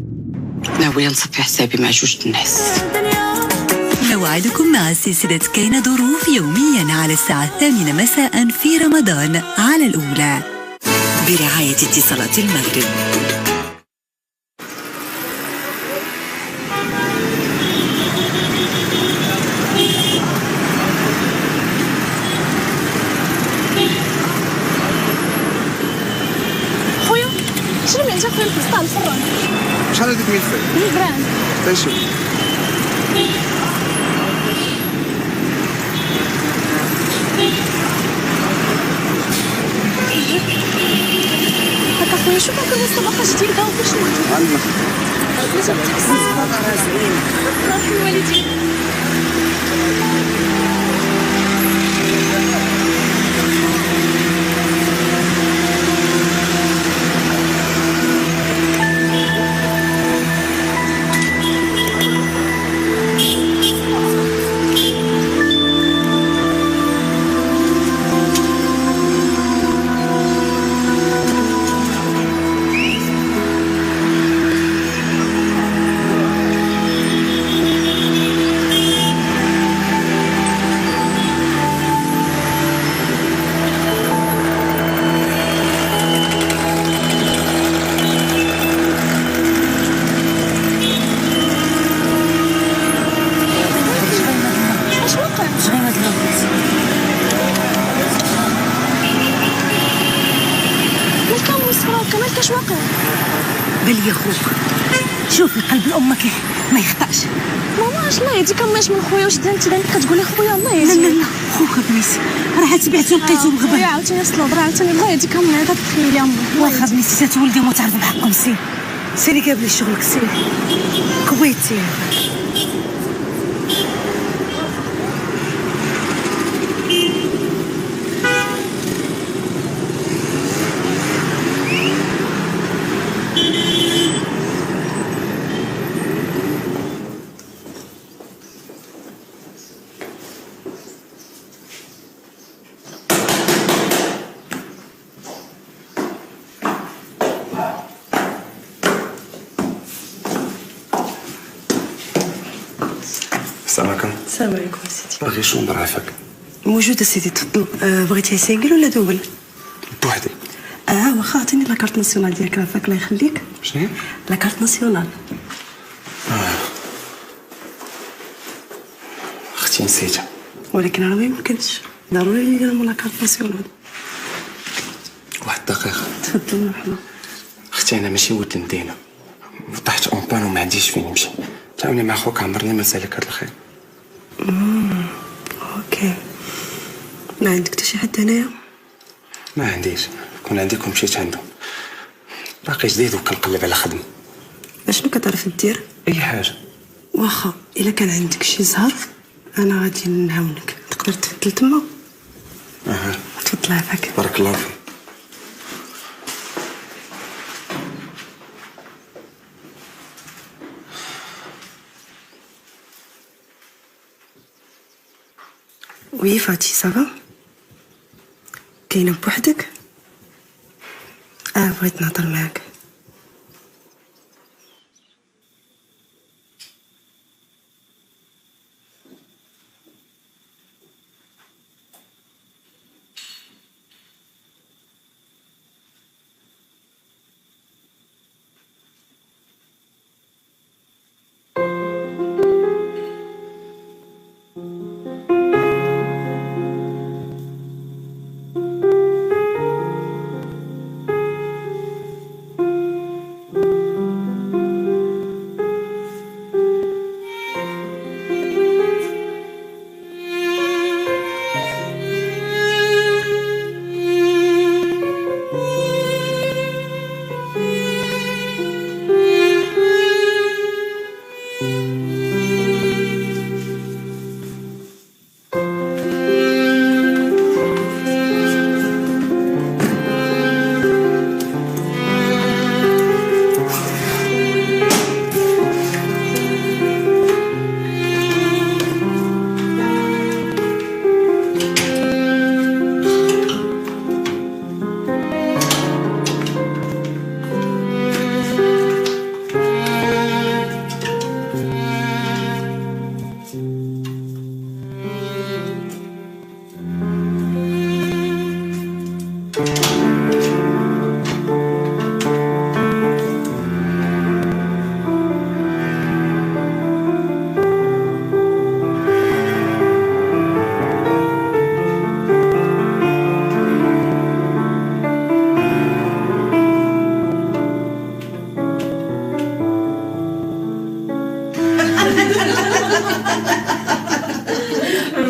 ناوية نصفي حسابي مع جوج الناس. نوعدكم مع سلسلة كاين ظروف يوميا على الساعة 8 مساء في رمضان على الأولى برعاية اتصالات المغرب. خويا شنو من جا خويا الفستان الفران؟ شحال هذيك 1000 فرانك؟ 1000 فرانك. تنشوف هكا خويا شوف هكا الصباحه جديد داو فاش ندير؟ عندنا لازم تكسر روحي الوالدين. واش واقع؟ بان لي خوك. شوف القلب الام ما يخطاش. ماما اش الله يهديك اماش من خويا، واش انت دائما كتقولي خويا الله لا يهديك؟ لا لا خوك بنيتي راه تبعتو لقيتو مغبر. خويا عاوتاني صلوا برا عاوتاني الله يهديك امي تتخيلي امي. واخا بنيتي تتولدي ومتعرفوا بحقكم. سيري قابلي شغلك سيري كويتي. السلام عليكم. السلام عليكم سيدي. باغي شومبر عافاك. موجودة سيدي تفضل. بغيتيها سينجل ولا دوبل؟ بوحدي. واخا عطيني لاكارت ناسيونال ديالك عافاك الله يخليك. شنو؟ لاكارت ناسيونال. اختي نسيتها. ولكن راه ما يمكنش، ضروري ندير لاكارت ناسيونال. واحد الدقيقة. تفضل مرحبا. اختي انا ماشي ولد المدينة، طحت اون بان وما عنديش فين نمشي. تعاوني مع خوك عمرني ما سالك هاد الخير. اوكي. ما عندك حتى شي حد هنايا؟ ما عنديش، كون عندي كون مشيت عندهم. باقي جديد وكنقلب على خدمة. اشنو كتعرف دير؟ اي حاجة. واخا الا كان عندك شي زهر انا غادي نعاونك. تقدر تفضل تما؟ تفضل عافاك. بارك الله فيك. وي فاتي صافا؟ كاينه بوحدك؟ بغيت نهضر معاك.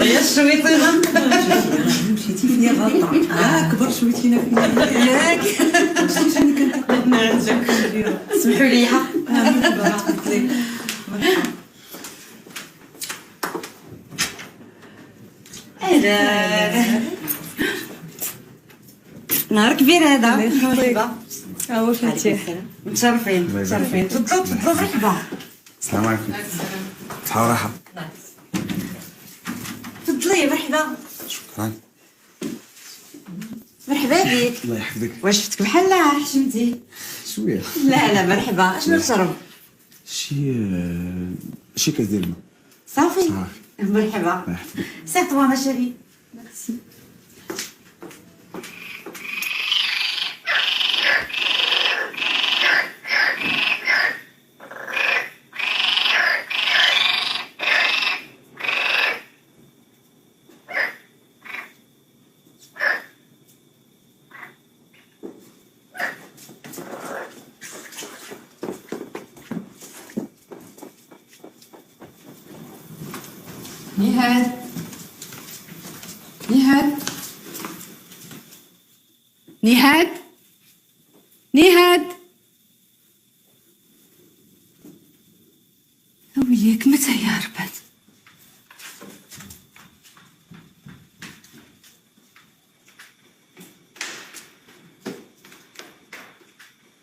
يا الشويطينة مشيتي فيا غلطة. كبر شويتينا فيا ياك. شنو كنت نعجبك سمحوا لي. نهار كبير هذا. مرحبا. هو فاتح. متشرفين متشرفين. تفضلوا تفضلوا مرحبا. السلام عليكم. صحة وراحة. تفضلي مرحبا. شكرا. مرحبا بك. الله يحفظك. واش شفتك بحال حشمتي؟ شوية. لا مرحبا. اشنو تشرب؟ شي كاس ديال الماء. صافي. مرحبا. الله يحفظك. سي طوا ما شري. ميرسي. نهاد نهاد نهاد نهاد وياك متى يا ربات؟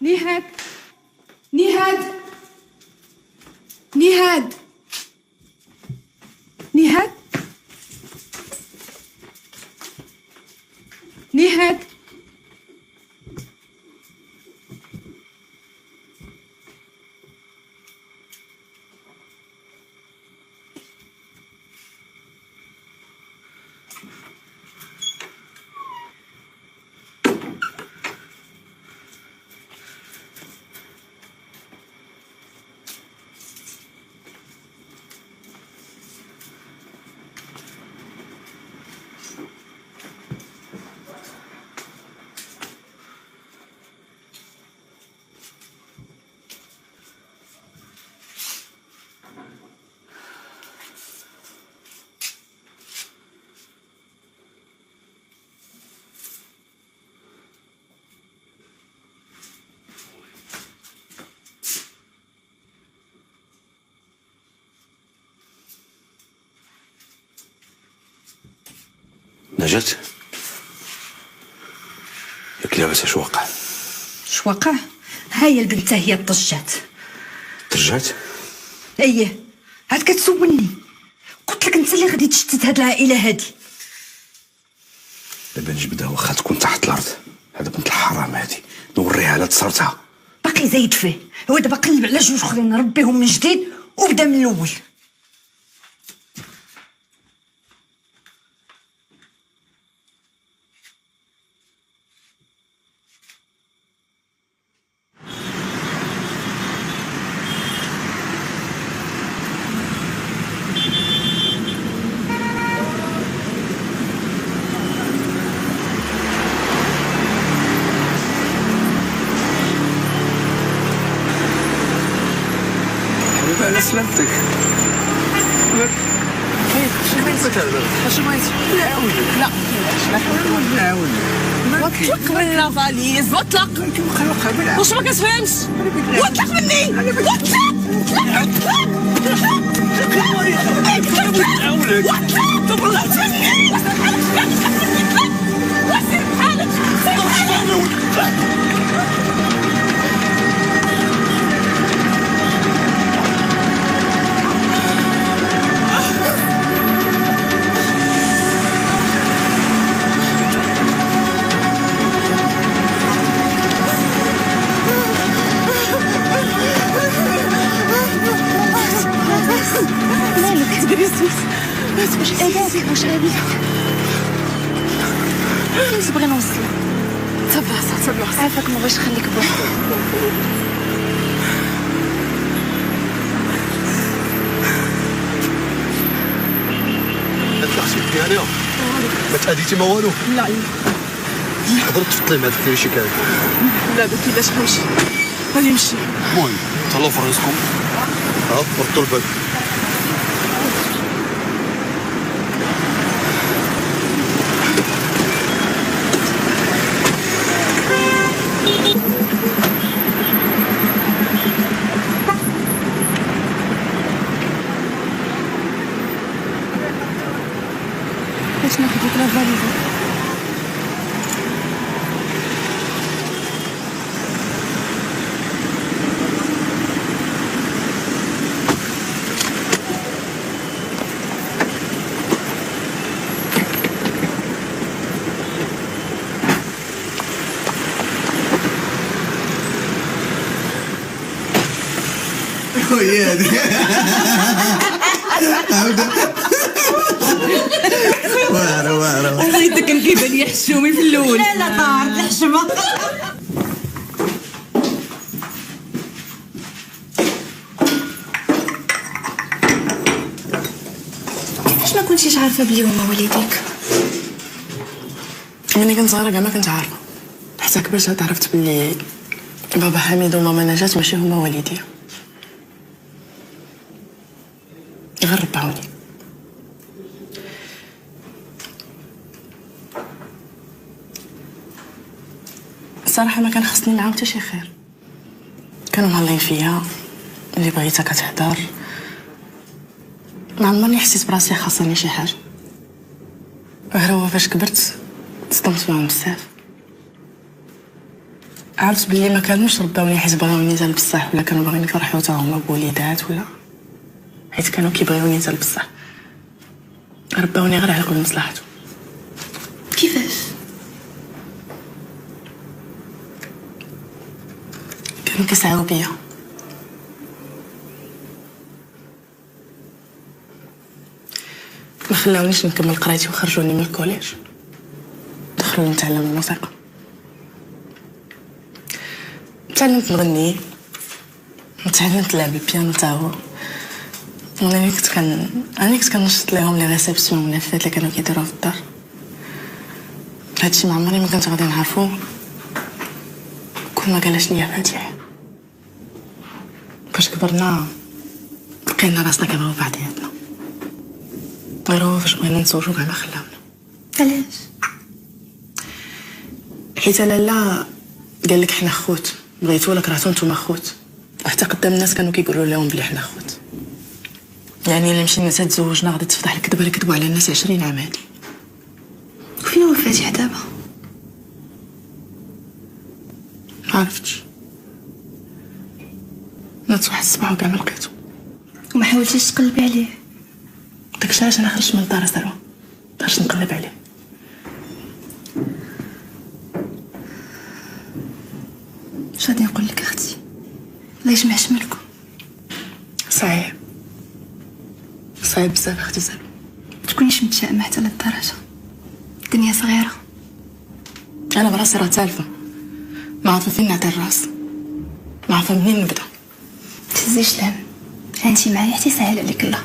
نهاد نهاد نهاد نهاد نهاد نجاة، ياك لاباس اش وقع؟ اش وقع؟ هاي البنت هي طجات. رجعت؟ ايه، عاد كتسولني. قلت لك انت اللي غادي تشتت هاد العائله هادي. دابا نجبدها واخا تكون تحت الارض. هذا بنت الحرام هادي نوريها لا تصرتها. باقي زايد فيه، هو دابا قلب على جوج اخرين نربيهم من جديد وبدا من الاول. على سلامتك. اش بغيت؟ نعاونك. لا نعاونك. واطلق من لافاليز، واطلق. واش ما كتفهمش؟ واطلق مني. واطلق. نعاونك. طلعت مني. وسير بحالك. واش اداك واش غادي فين تبغي نوصل؟ صبر عافاك ما بغيتش نخليك بوحدك. طلعتي ديالي ما تاديتي ما والو. لا تقدر تفضلي مع داك الشيء كامل. لا دوك كيفاش نمشي؟ غادي نمشي. المهم تهلاو في راسكم. ردوا الباب. باش ناخذ لك لافاليزا. وياك واعره والله انت كان كيبان لي حشومي في الاول. لا طار الحشمه. علاش ما كنتيش عارفه بلي هما والديك؟ ملي كنت صغيره كاع ما كنت عارفه، حتى كبرت عرفت بلي بابا حميد وماما نجاة ماشي هما والديا، غير ربعوني. الصراحه ما كان خصني معاهم حتى شي خير. كانوا مهلين فيا، اللي بغيتها كتهدر. ما عمرني حسيت براسي خاصني شي حاجه، غير هو فاش كبرت تصدمت فيهم بزاف. عرفت بلي ما كانوش رباوني حيت بغاوني تا بصح، ولا كانوا باغيين يفرحوا تا هما بوليدات، ولا حيت كانوا كيبغيوني تا بصح. رباوني غير على كل مصلحته. كيفاش؟ كانوا كيسعاو بيا، ما خلاونيش نكمل قرايتي وخرجوني من الكوليج، دخلوني نتعلم الموسيقى. تعلمت نغني، تعلمت نلعب البيانو تا هو. انا كنت كنشط ليهم لي ريسبسيون ولا فات اللي كانوا كيديروها في الدار. هادشي ما عمري ما كنت غادي نعرفو كون ما قالش ليا فاتح. فاش كبرنا لقينا راسنا كنبغيو بعضياتنا، غير هو فاش بغينا نتزوجو كاع ما خلاونا. علاش؟ حيت لالا قال لك حنا خوت، بغيتو ولا كرهتو نتوما خوت. حتى قدام الناس كانوا كيقولوا لهم بلي حنا خوت، يعني الا مشينا تزوجنا غادي تفضح الكذبه اللي كذبوا على الناس 20 عام هادي. وفين هو فاتح دابا؟ ما عرفتش، نات واحد الصباح وكاع ما لقيتو. وما حاولتيش تقلبي عليه؟ داكشي علاش انا خرجت من الدار سلوى باش نقلب عليه. اش غادي نقول لك اختي، الله يجمع شملكم. صعيب بزاف اختي سلوى. تكونيش متشائمه حتى للدرجه، الدنيا صغيره. انا براسي راه تالفه، ما عارفه فين نعطي الراس، ما عارفه منين نبدا. تهزيش الهم، انتي معايا حتى يسهل عليك الله.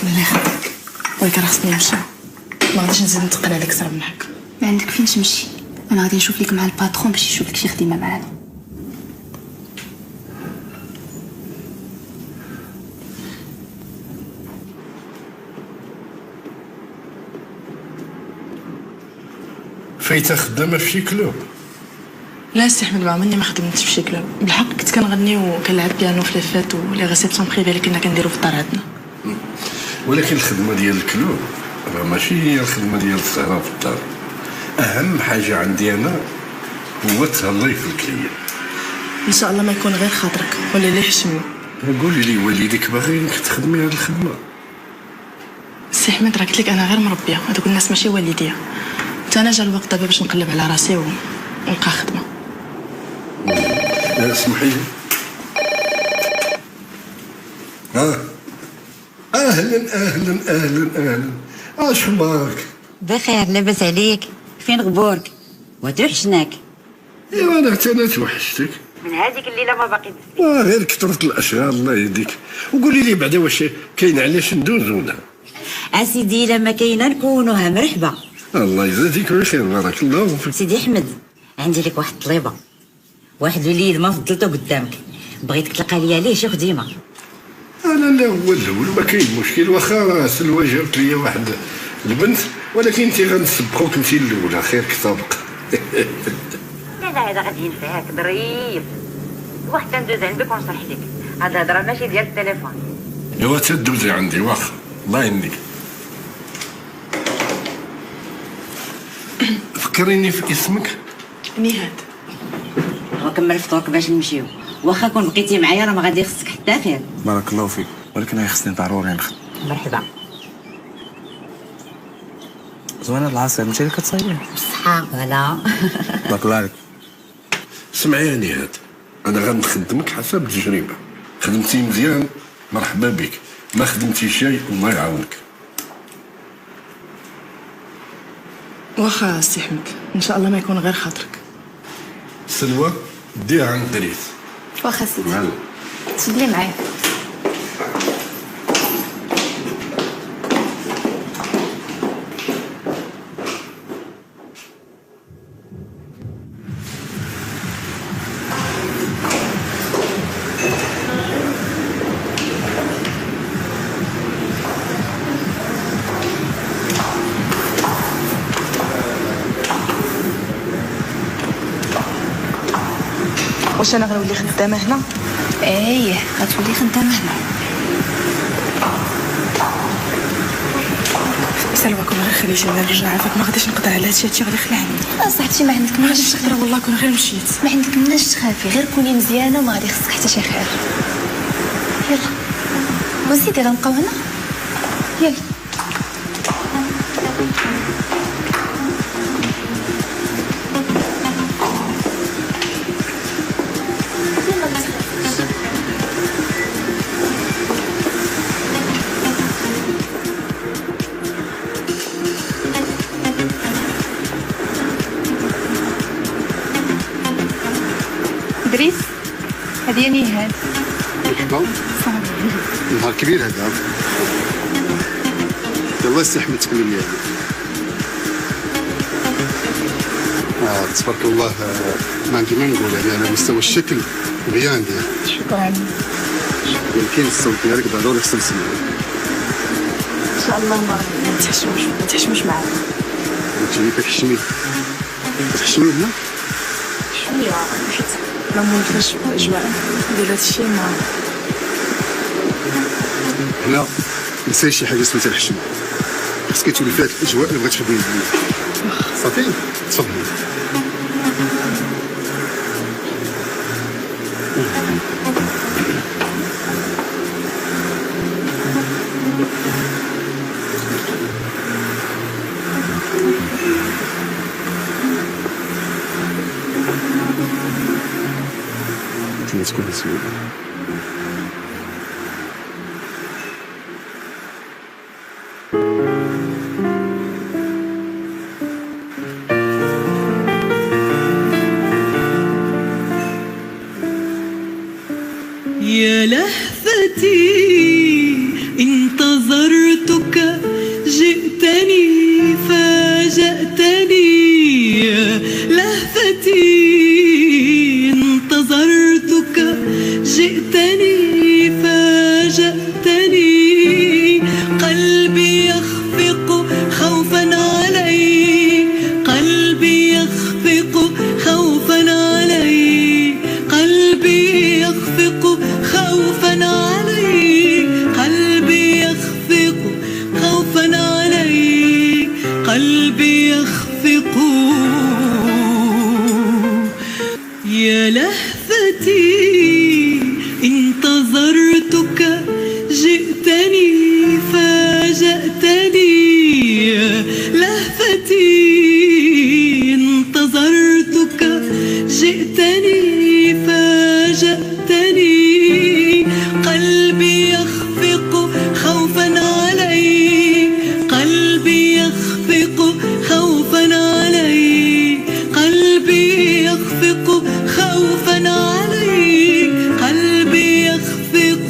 الله يخليك، ولكن راه خصني نمشي، ما غاديش نزيد نتقل عليك اكثر من هكا. ما عندك فين تمشي، انا غادي نشوف لك مع الباترون باش يشوف لك شي خدمه معانا. فايته خدامه في شي كلوب؟ لا سي احمد، ما عمرني ما خدمتش في شي كلوب. بالحق كنت كنغني وكنلعب بيانو في لافات ولي ريسبسيون بريفي اللي كنا كنديرو في الدار عندنا. ولكن الخدمه ديال الكلوب راه ماشي هي الخدمه ديال السهره في الدار. اهم حاجه عندي انا هو تهلاي في الكلية. ان شاء الله ما يكون غير خاطرك ولا اللي يحشمني. قولي لي والديك باغيينك تخدمي هاد الخدمه؟ سي احمد راه قلت لك انا غير مربيه، هذوك الناس ماشي والديا. حتى انا جا الوقت دابا باش نقلب على راسي ونلقى خدمه. اسمحي لي. اهلا اهلا اهلا اهلا، اش اخبارك؟ بخير، لاباس عليك؟ فين غبورك؟ وتوحشناك. ايوا انا حتى انا توحشتك من هذيك الليله ما باقي غير كثرت الاشهار الله يهديك. وقولي لي بعدا واش كاين علاش ندوزو ولا؟ اسيدي لما كاينه نكونوها مرحبا. الله يجازيك بخير، بارك الله فيك. سيدي احمد، عندي لك واحد الطليبه، واحد الوليد ما فضلته قدامك، بغيتك تلقى ليا ليه شي خديمه. انا لا هو الاول ما كاين مشكل، واخا راه سلوى جابت لي واحد البنت، ولكن انت غنسبقوك انت الاولى خير كسابق. لا هذا غادي ينفعك ظريف. واحد تندوز عندك ونشرح لك، هاد الهضره ماشي ديال التليفون. ايوا تدوزي عندي واخا، الله يهنيك. فكريني في اسمك. نهاد. وكمل فطورك باش نمشيو، واخا كون بقيتي معايا راه ما غادي يخصك حتى خير. بارك الله فيك، ولكن هي خصني ضروري نخدم. مرحبا. زوينه العصير، ماشي اللي كتصايبيه؟ بالصحة فوالا. بارك الله عليك. اسمعي يا نهاد، انا غنخدمك حسب التجربه. خدمتي مزيان مرحبا بك، ما خدمتي شيء الله يعاونك. واخا سي احمد، ان شاء الله ما يكون غير خاطرك. سلوى ديها عند دريس. واخا سيدي، تفضلي معايا. واش انا غنولي خدامه هنا؟ ايه غتولي خدامه هنا. سلوى كون غير خليتيني نرجع عافاك، ما غاديش نقدر على هادشي غادي يخلعني. صاحبتي ما عندك ما غاديش تقدر والله كون غير مشيت. ما عندك مناش تخافي، غير كوني مزيانه وما غادي خصك حتى شي خير. يلا وزيدي غنبقاو هنا. يلا دريس هذه نهاد. مرحبا. نهار كبير هذا. يلا استحمل تكلم لي. تبارك الله ما عندي ما نقول، يعني على مستوى الشكل بيان ديالك. شكرا. يمكن الصوت ديالك ضروري خصنا نسمعو. ان شاء الله ما تحشموش معايا. تجي كتحشمي هنا؟ شويه ما مونفاش الاجواء ديال هادشي ما هنا نسيت شي حاجه سميتها الحشم، خصك تولي فيها الاجواء اللي بغيت تخدمي صافي. تفضلي. تكون مسؤول. يا لهفتي انتظرتك جئتني فاجأتني. يا لهفتي انتظرتك جئتني فاجأتني. قلبي يخفق خوفا علي، قلبي يخفق خوفا علي، قلبي يخفق خوفا علي، قلبي يخفق خوفا علي، قلبي يخفق. يا لهفتي انتظرتك جئتني فاجأتني. يا لهفتي انتظرتك جئتني فاجأتني. قلبي يخفق خوفا علي، قلبي يخفق خوفا علي، قلبي يخفق خوفا علي، قلبي يخفق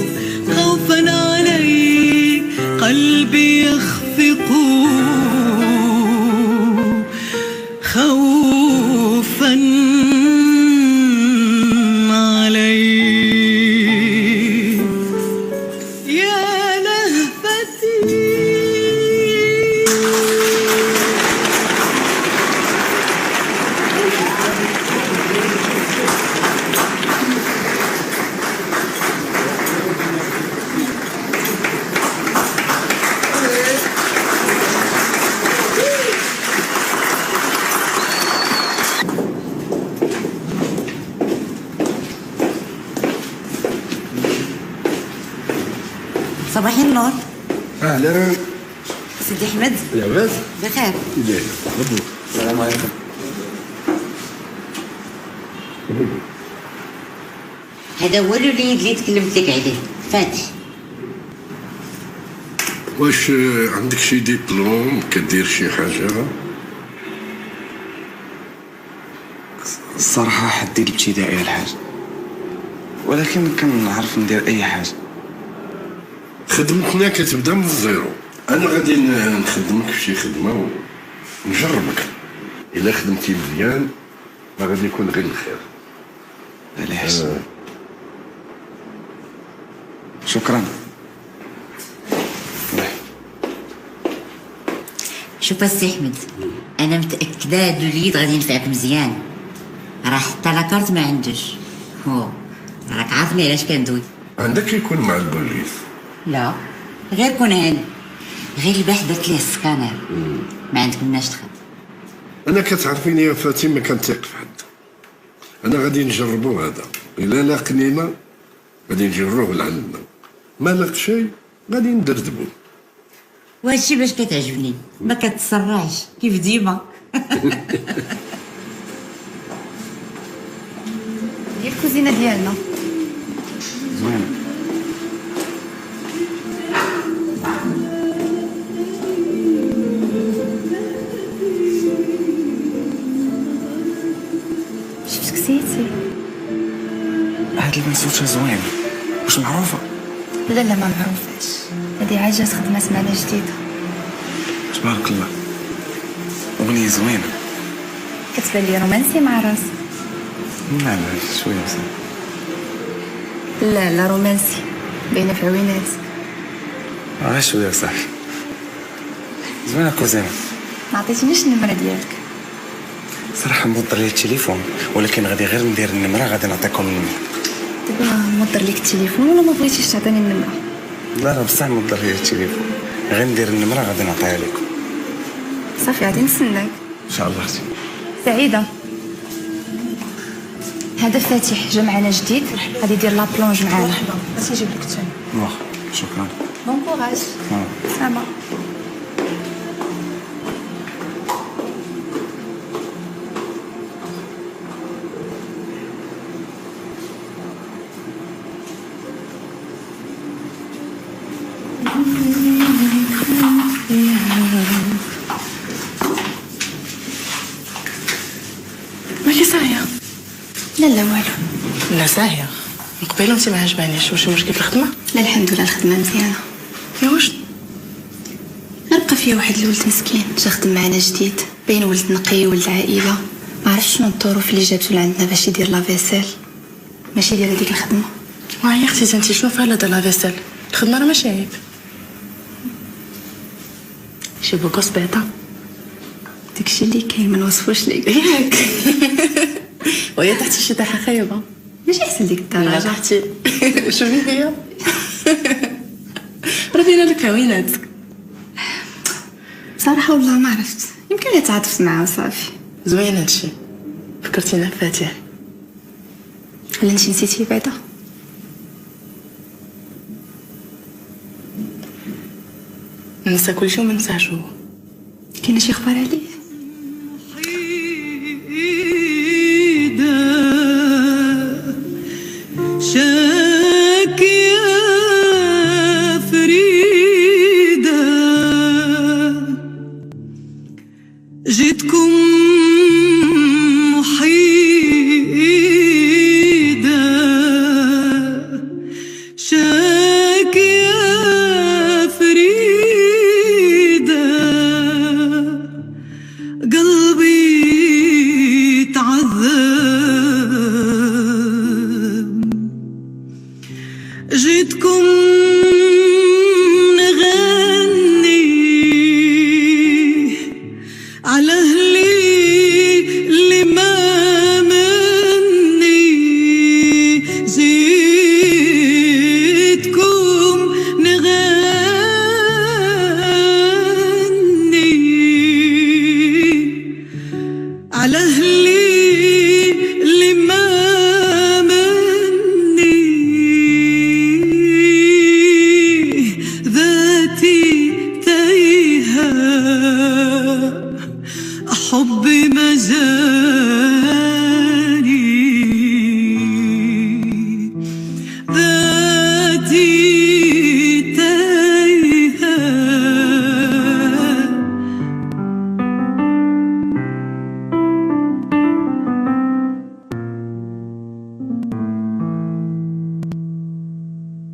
خوفا علي، قلبي يخفق خوفا علي. يا لهفتي. صباح النور. اهلا سيدي احمد. لاباس؟ بخير. مبروك. السلام عليكم. هذا هو الوليد اللي تكلمت لك عليه، فاتح. واش عندك شي ديبلوم كدير شي حاجه؟ الصراحه حدي الابتدائي الحاج، ولكن كنعرف ندير اي حاجه. خدمتنا كتبدا من الزيرو. انا غادي نخدمك في شي خدمه ونجربك. الا خدمتي مزيان ما غادي يكون غير الخير. علاش؟ شكرا. شوف السي احمد، انا متاكده هاد الوليد غادي ينفعك مزيان. راه حتى لاكارت ما عندوش، راك عارفني علاش كندوي. عندك يكون مع البوليس؟ لا غير كون هاني، غير البارح درت ليه السكانر، ما عندك مناش تخاف. انا كتعرفيني يا فاتن ما كنثيق في حد. انا غادي نجربو هذا، الا لاقنينا غادي نجروه لعندنا، ما لاق شيء غادي ندردبو. وهادشي باش كتعجبني، ما كتسرعش كيف ديما. ديال الكوزينه ديالنا زوينه. شفتك سيتي. هاد البنسوته زوين، واش معروفه؟ لا ما معروفاش، هادي عاجة خدمات معنا جديده. تبارك الله، اغنيه زوينه. كتبان لي رومانسي مع راس. لا شويه بصح. لا رومانسي باينه في عويناتك. غير شويه صح. زوينه كوزينه. ما عطيتنيش النمره ديالك. صراحه موضر لي التليفون، ولكن غادي غير ندير النمره، غادي نعطيكم النمره. دابا موضر ليك التليفون ولا ما بغيتيش تعطيني النمره؟ لا بصح موضر لي التليفون، غير ندير النمره غادي نعطيها لكم. صافي غادي نستناك. ان شاء الله اختي. سعيده. هذا فاتح جا معنا جديد، غادي يدير لا بلونج معانا. بس يجيب لك الثاني. واخا شكرا. بون كوراج. سلامة. ماشي ساهيه. لا والو. لا ساهيه، من قبيله انت ما عجبانيش. واش مشكل في الخدمه؟ لا الحمد لله الخدمه مزيانه. يا واش غير بقى فيها واحد الولد مسكين جا خدم معنا جديد، باين ولد نقي ولد عائله، ما عرفتش شنو الظروف اللي جابتو لعندنا باش يدير لا فيسيل، ماشي ديال هذيك الخدمه. وهي اختي انت شنو فيها لا فيسيل؟ الخدمه راه ماشي عيب. شي بوكوس بعدا داكشي اللي كاين ما نوصفوش ليك ياك. وهي تحت شي طيحه خايبه، ماشي احسن ديك الدرجه. لا اختي شنو هي؟ راه باينه لك عويناتك. بصراحه والله ما عرفت، يمكن لي تعاطفت معاه وصافي. زوين هادشي، فكرتينا بفاتح. ولا انتي نسيتي بعدا؟ ننسى كلشي وما ننساش هو. كاين شي اخبار عليه؟ شاكية فريدة جيتكم محيدة، شاكية فريدة قلبي تعذب، جيتكم نغني على أهلي اللي ما مني، جيتكم نغني على أهلي اللي ما حبي مجاني ذاتي تايهة،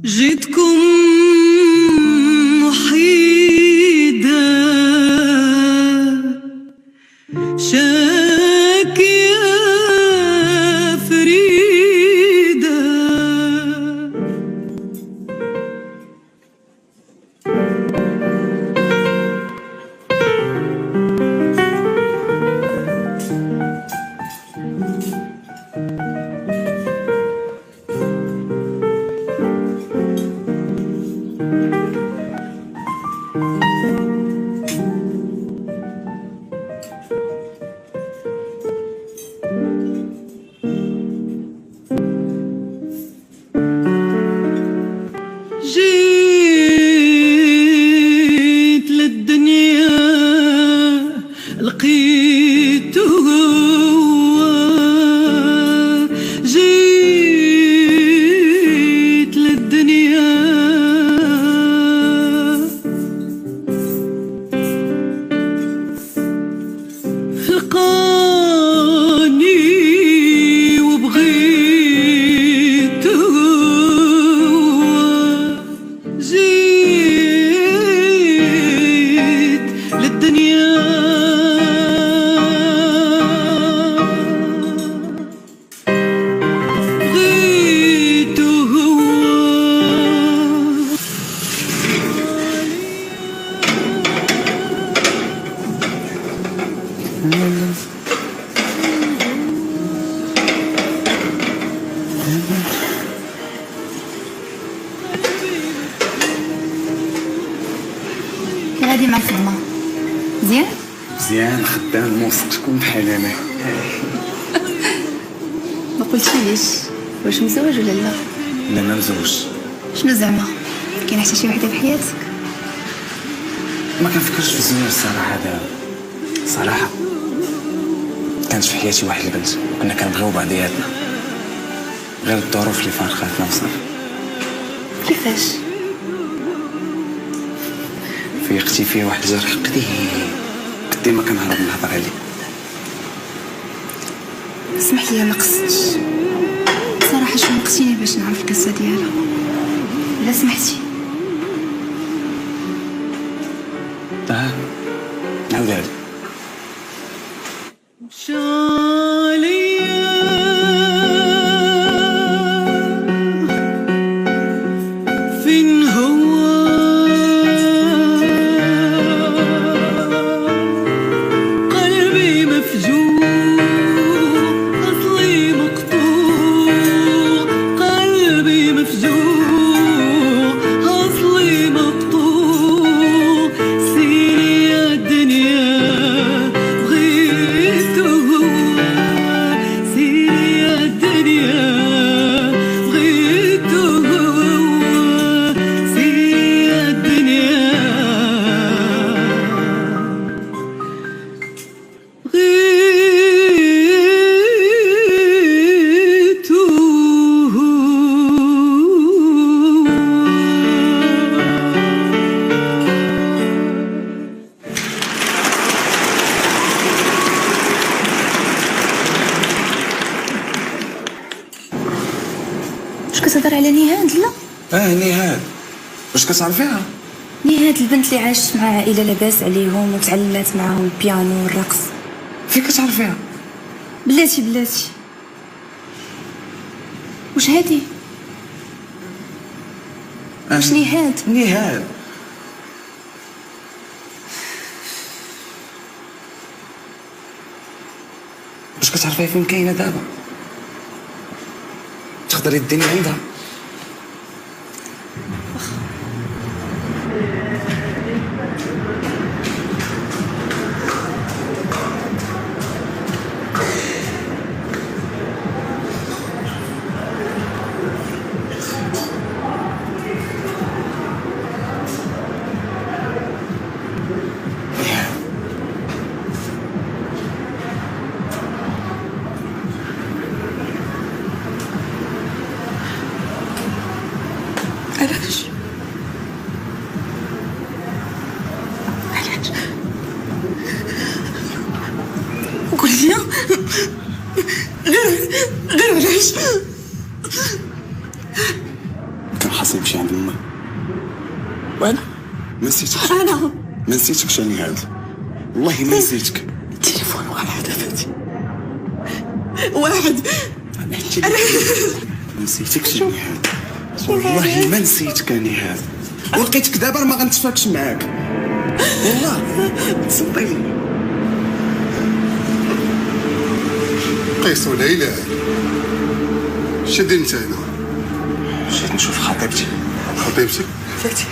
جيتكم محيدة شاكية فريدة. جيت للدنيا لقيته هو، جيت للدنيا لقاني وبغيته جيت للدنيا بغيته هو. كي غادي مع الخدمة مزيان؟ مزيان خدام موثق شكون بحال انا. ما قلتيليش واش مزوج ولا لا؟ لا ما مزوج. شنو زعما كاين حتى شي وحده في حياتك؟ ما كنفكرش في الزواج الصراحه دابا. صراحه كانت في حياتي واحد البنت وكنا كنبغيو بعضياتنا، غير الظروف اللي فارقاتنا وصافي. كيفاش؟ فيقتي فيه واحد الجرح قديم ديما كنهرب نهضر عليه. اسمح لي ما قصدتش صراحه، شوقتيني باش نعرف القصه ديالها. لا سمحتي نعاودها لك. فين هو قلبي مفجوع أصلي مقطوع، قلبي مفجوع أصلي مقطوع، سيري يا الدنيا بغيته هو، سيري يا الدنيا بغيته هو، سيري يا الدنيا بغيته هو. واش كتهضر على نهاد؟ لا نهاد واش كتعرفيها؟ نهاد البنت اللي عاشت مع عائله لاباس عليهم وتعلمات معاهم البيانو والرقص. فين كتعرفيها؟ بلاتي واش هادي؟ واش نهاد؟ نهاد واش كتعرفيها فين كاينه دابا؟ تقدري تديني عندها؟ علاش؟ قول لي غير علاش؟ كان خاصني نمشي عند امك. وانا ما نسيتكش. انا ما نسيتكش يا نهاد، والله ما نسيتك. التليفون واحد فتي واحد ما نسيتكش يا نهاد، والله ما نسيتك يا نهاد، ولقيتك دابا ما غنتفاكش معاك والله. تصدقي قيس وليلى شدي انت هنا؟ مشيت نشوف خطيبتي. خطيبتك؟ فتي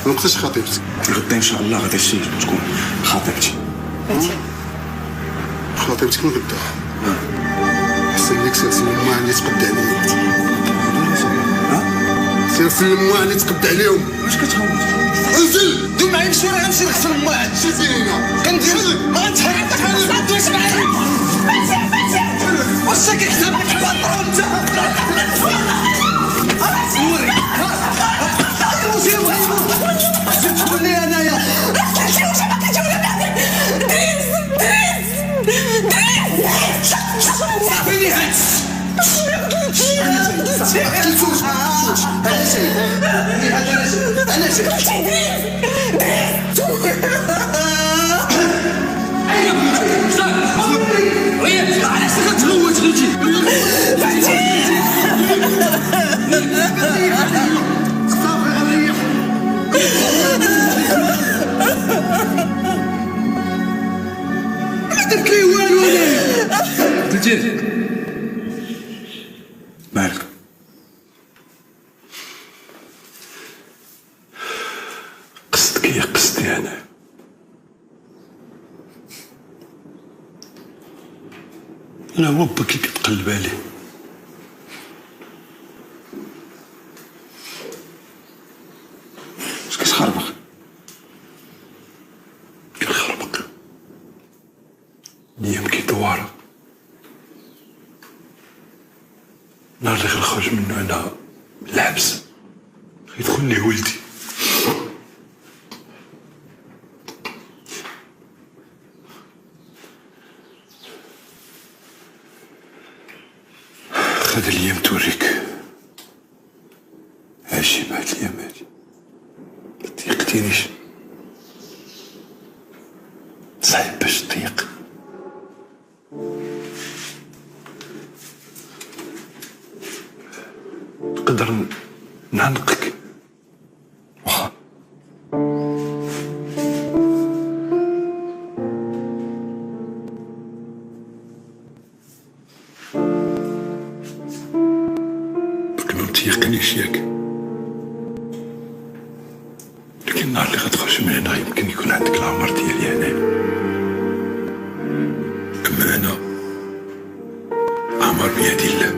وقتاش خطيبتك؟ غدا ان شاء الله غادي تكون خطيبتي. خطيبتك من غدا؟ احسن لك ساسي ما عندي تقد عليا. سير في الماء اللي تكبد عليهم. واش كتهوت؟ انزل دوي معايا مشورة غنمشي نغسل الماء. شي زينة كندير ما غنتحرك ما غندويش معايا. واش شاكي حسابك في البطرون انت؟ صوري تقول لي انايا صافي هاتس ما درت لي والو انايا. درتي مالك؟ قصدك هي قصدي انا. انا هو باك اللي كتقلب عليه. واش كتخربق؟ كنخربق الايام كيدوار. نهار اللي غنخرج منه انا من الحبس غيدخل لي ولدي. هاد الايام توريك عايشين بهاد الايام هادي. متيقتينيش صعيب باش تطيق. نقدر نعنقك واخا باك ما متيقنيش ياك. لكن النهار اللي غتخرج من هنا يمكن يكون عندك العمر ديالي هنايا. اما انا عمر بيد الله.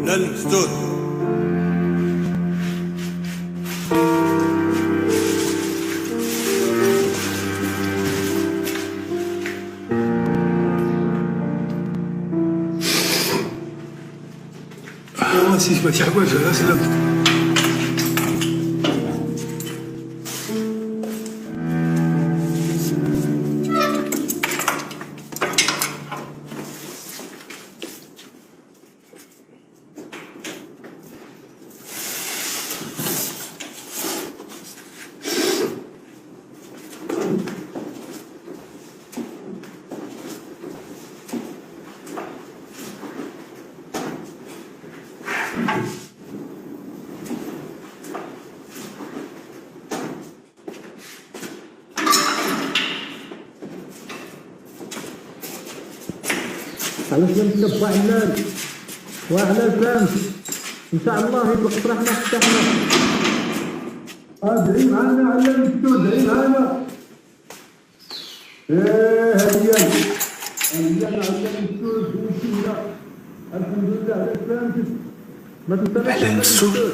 لا المسدود سيدي ما تحواش غسلك. علاش ما نتبع علان وعلى الفام ان شاء الله يطلق فرحنا فتحنا. ادعي معنا على المسدود، ادعي معنا. هيا على المسدود ومشينا الحمد لله على الفام. ما تنساش على المسدود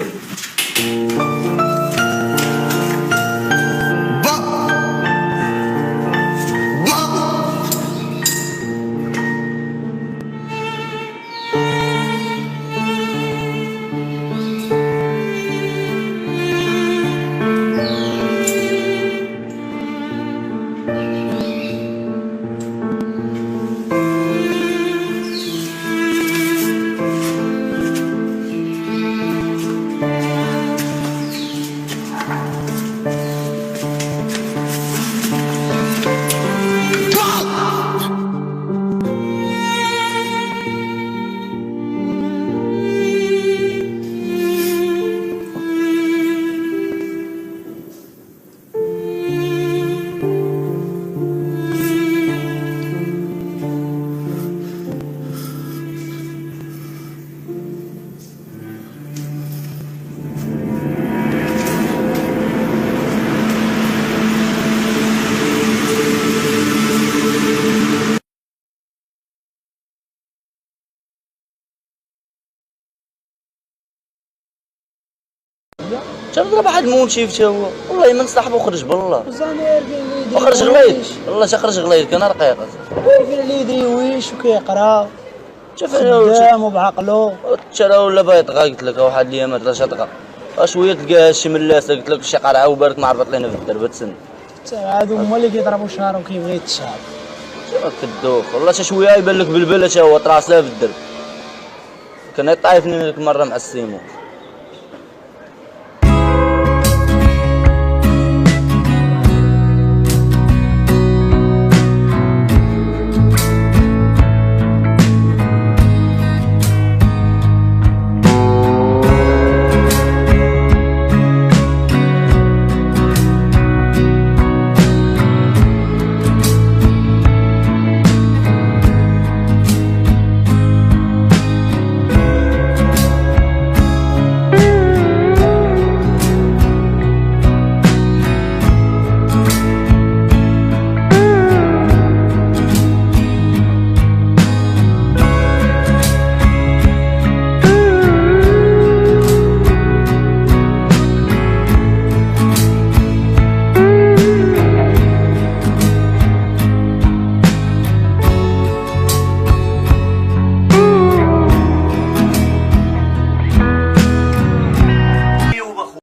هذا تنضرب واحد المونشيف تا هو والله ما نصاحبو خرج بالله الزنير اللي يدري وخرج غليظ والله تا خرج غليظ كان رقيق عارفين اللي يدري ويش وكيقرا خدام وبعقلو ترى ولا بايطغا قلت لك واحد الايامات لا شطقه شويه تلقاها شي ملاسه قلت لك شي قرعه وبارك ما عرفت لينا في الدرب تسنى هادو هما اللي كيضربوا شهر وكيبغي يتشعب كدوخ والله تا شويه يبان لك بالبله تا هو طراسله في الدرب كان يطايفني ديك المره مع السيمو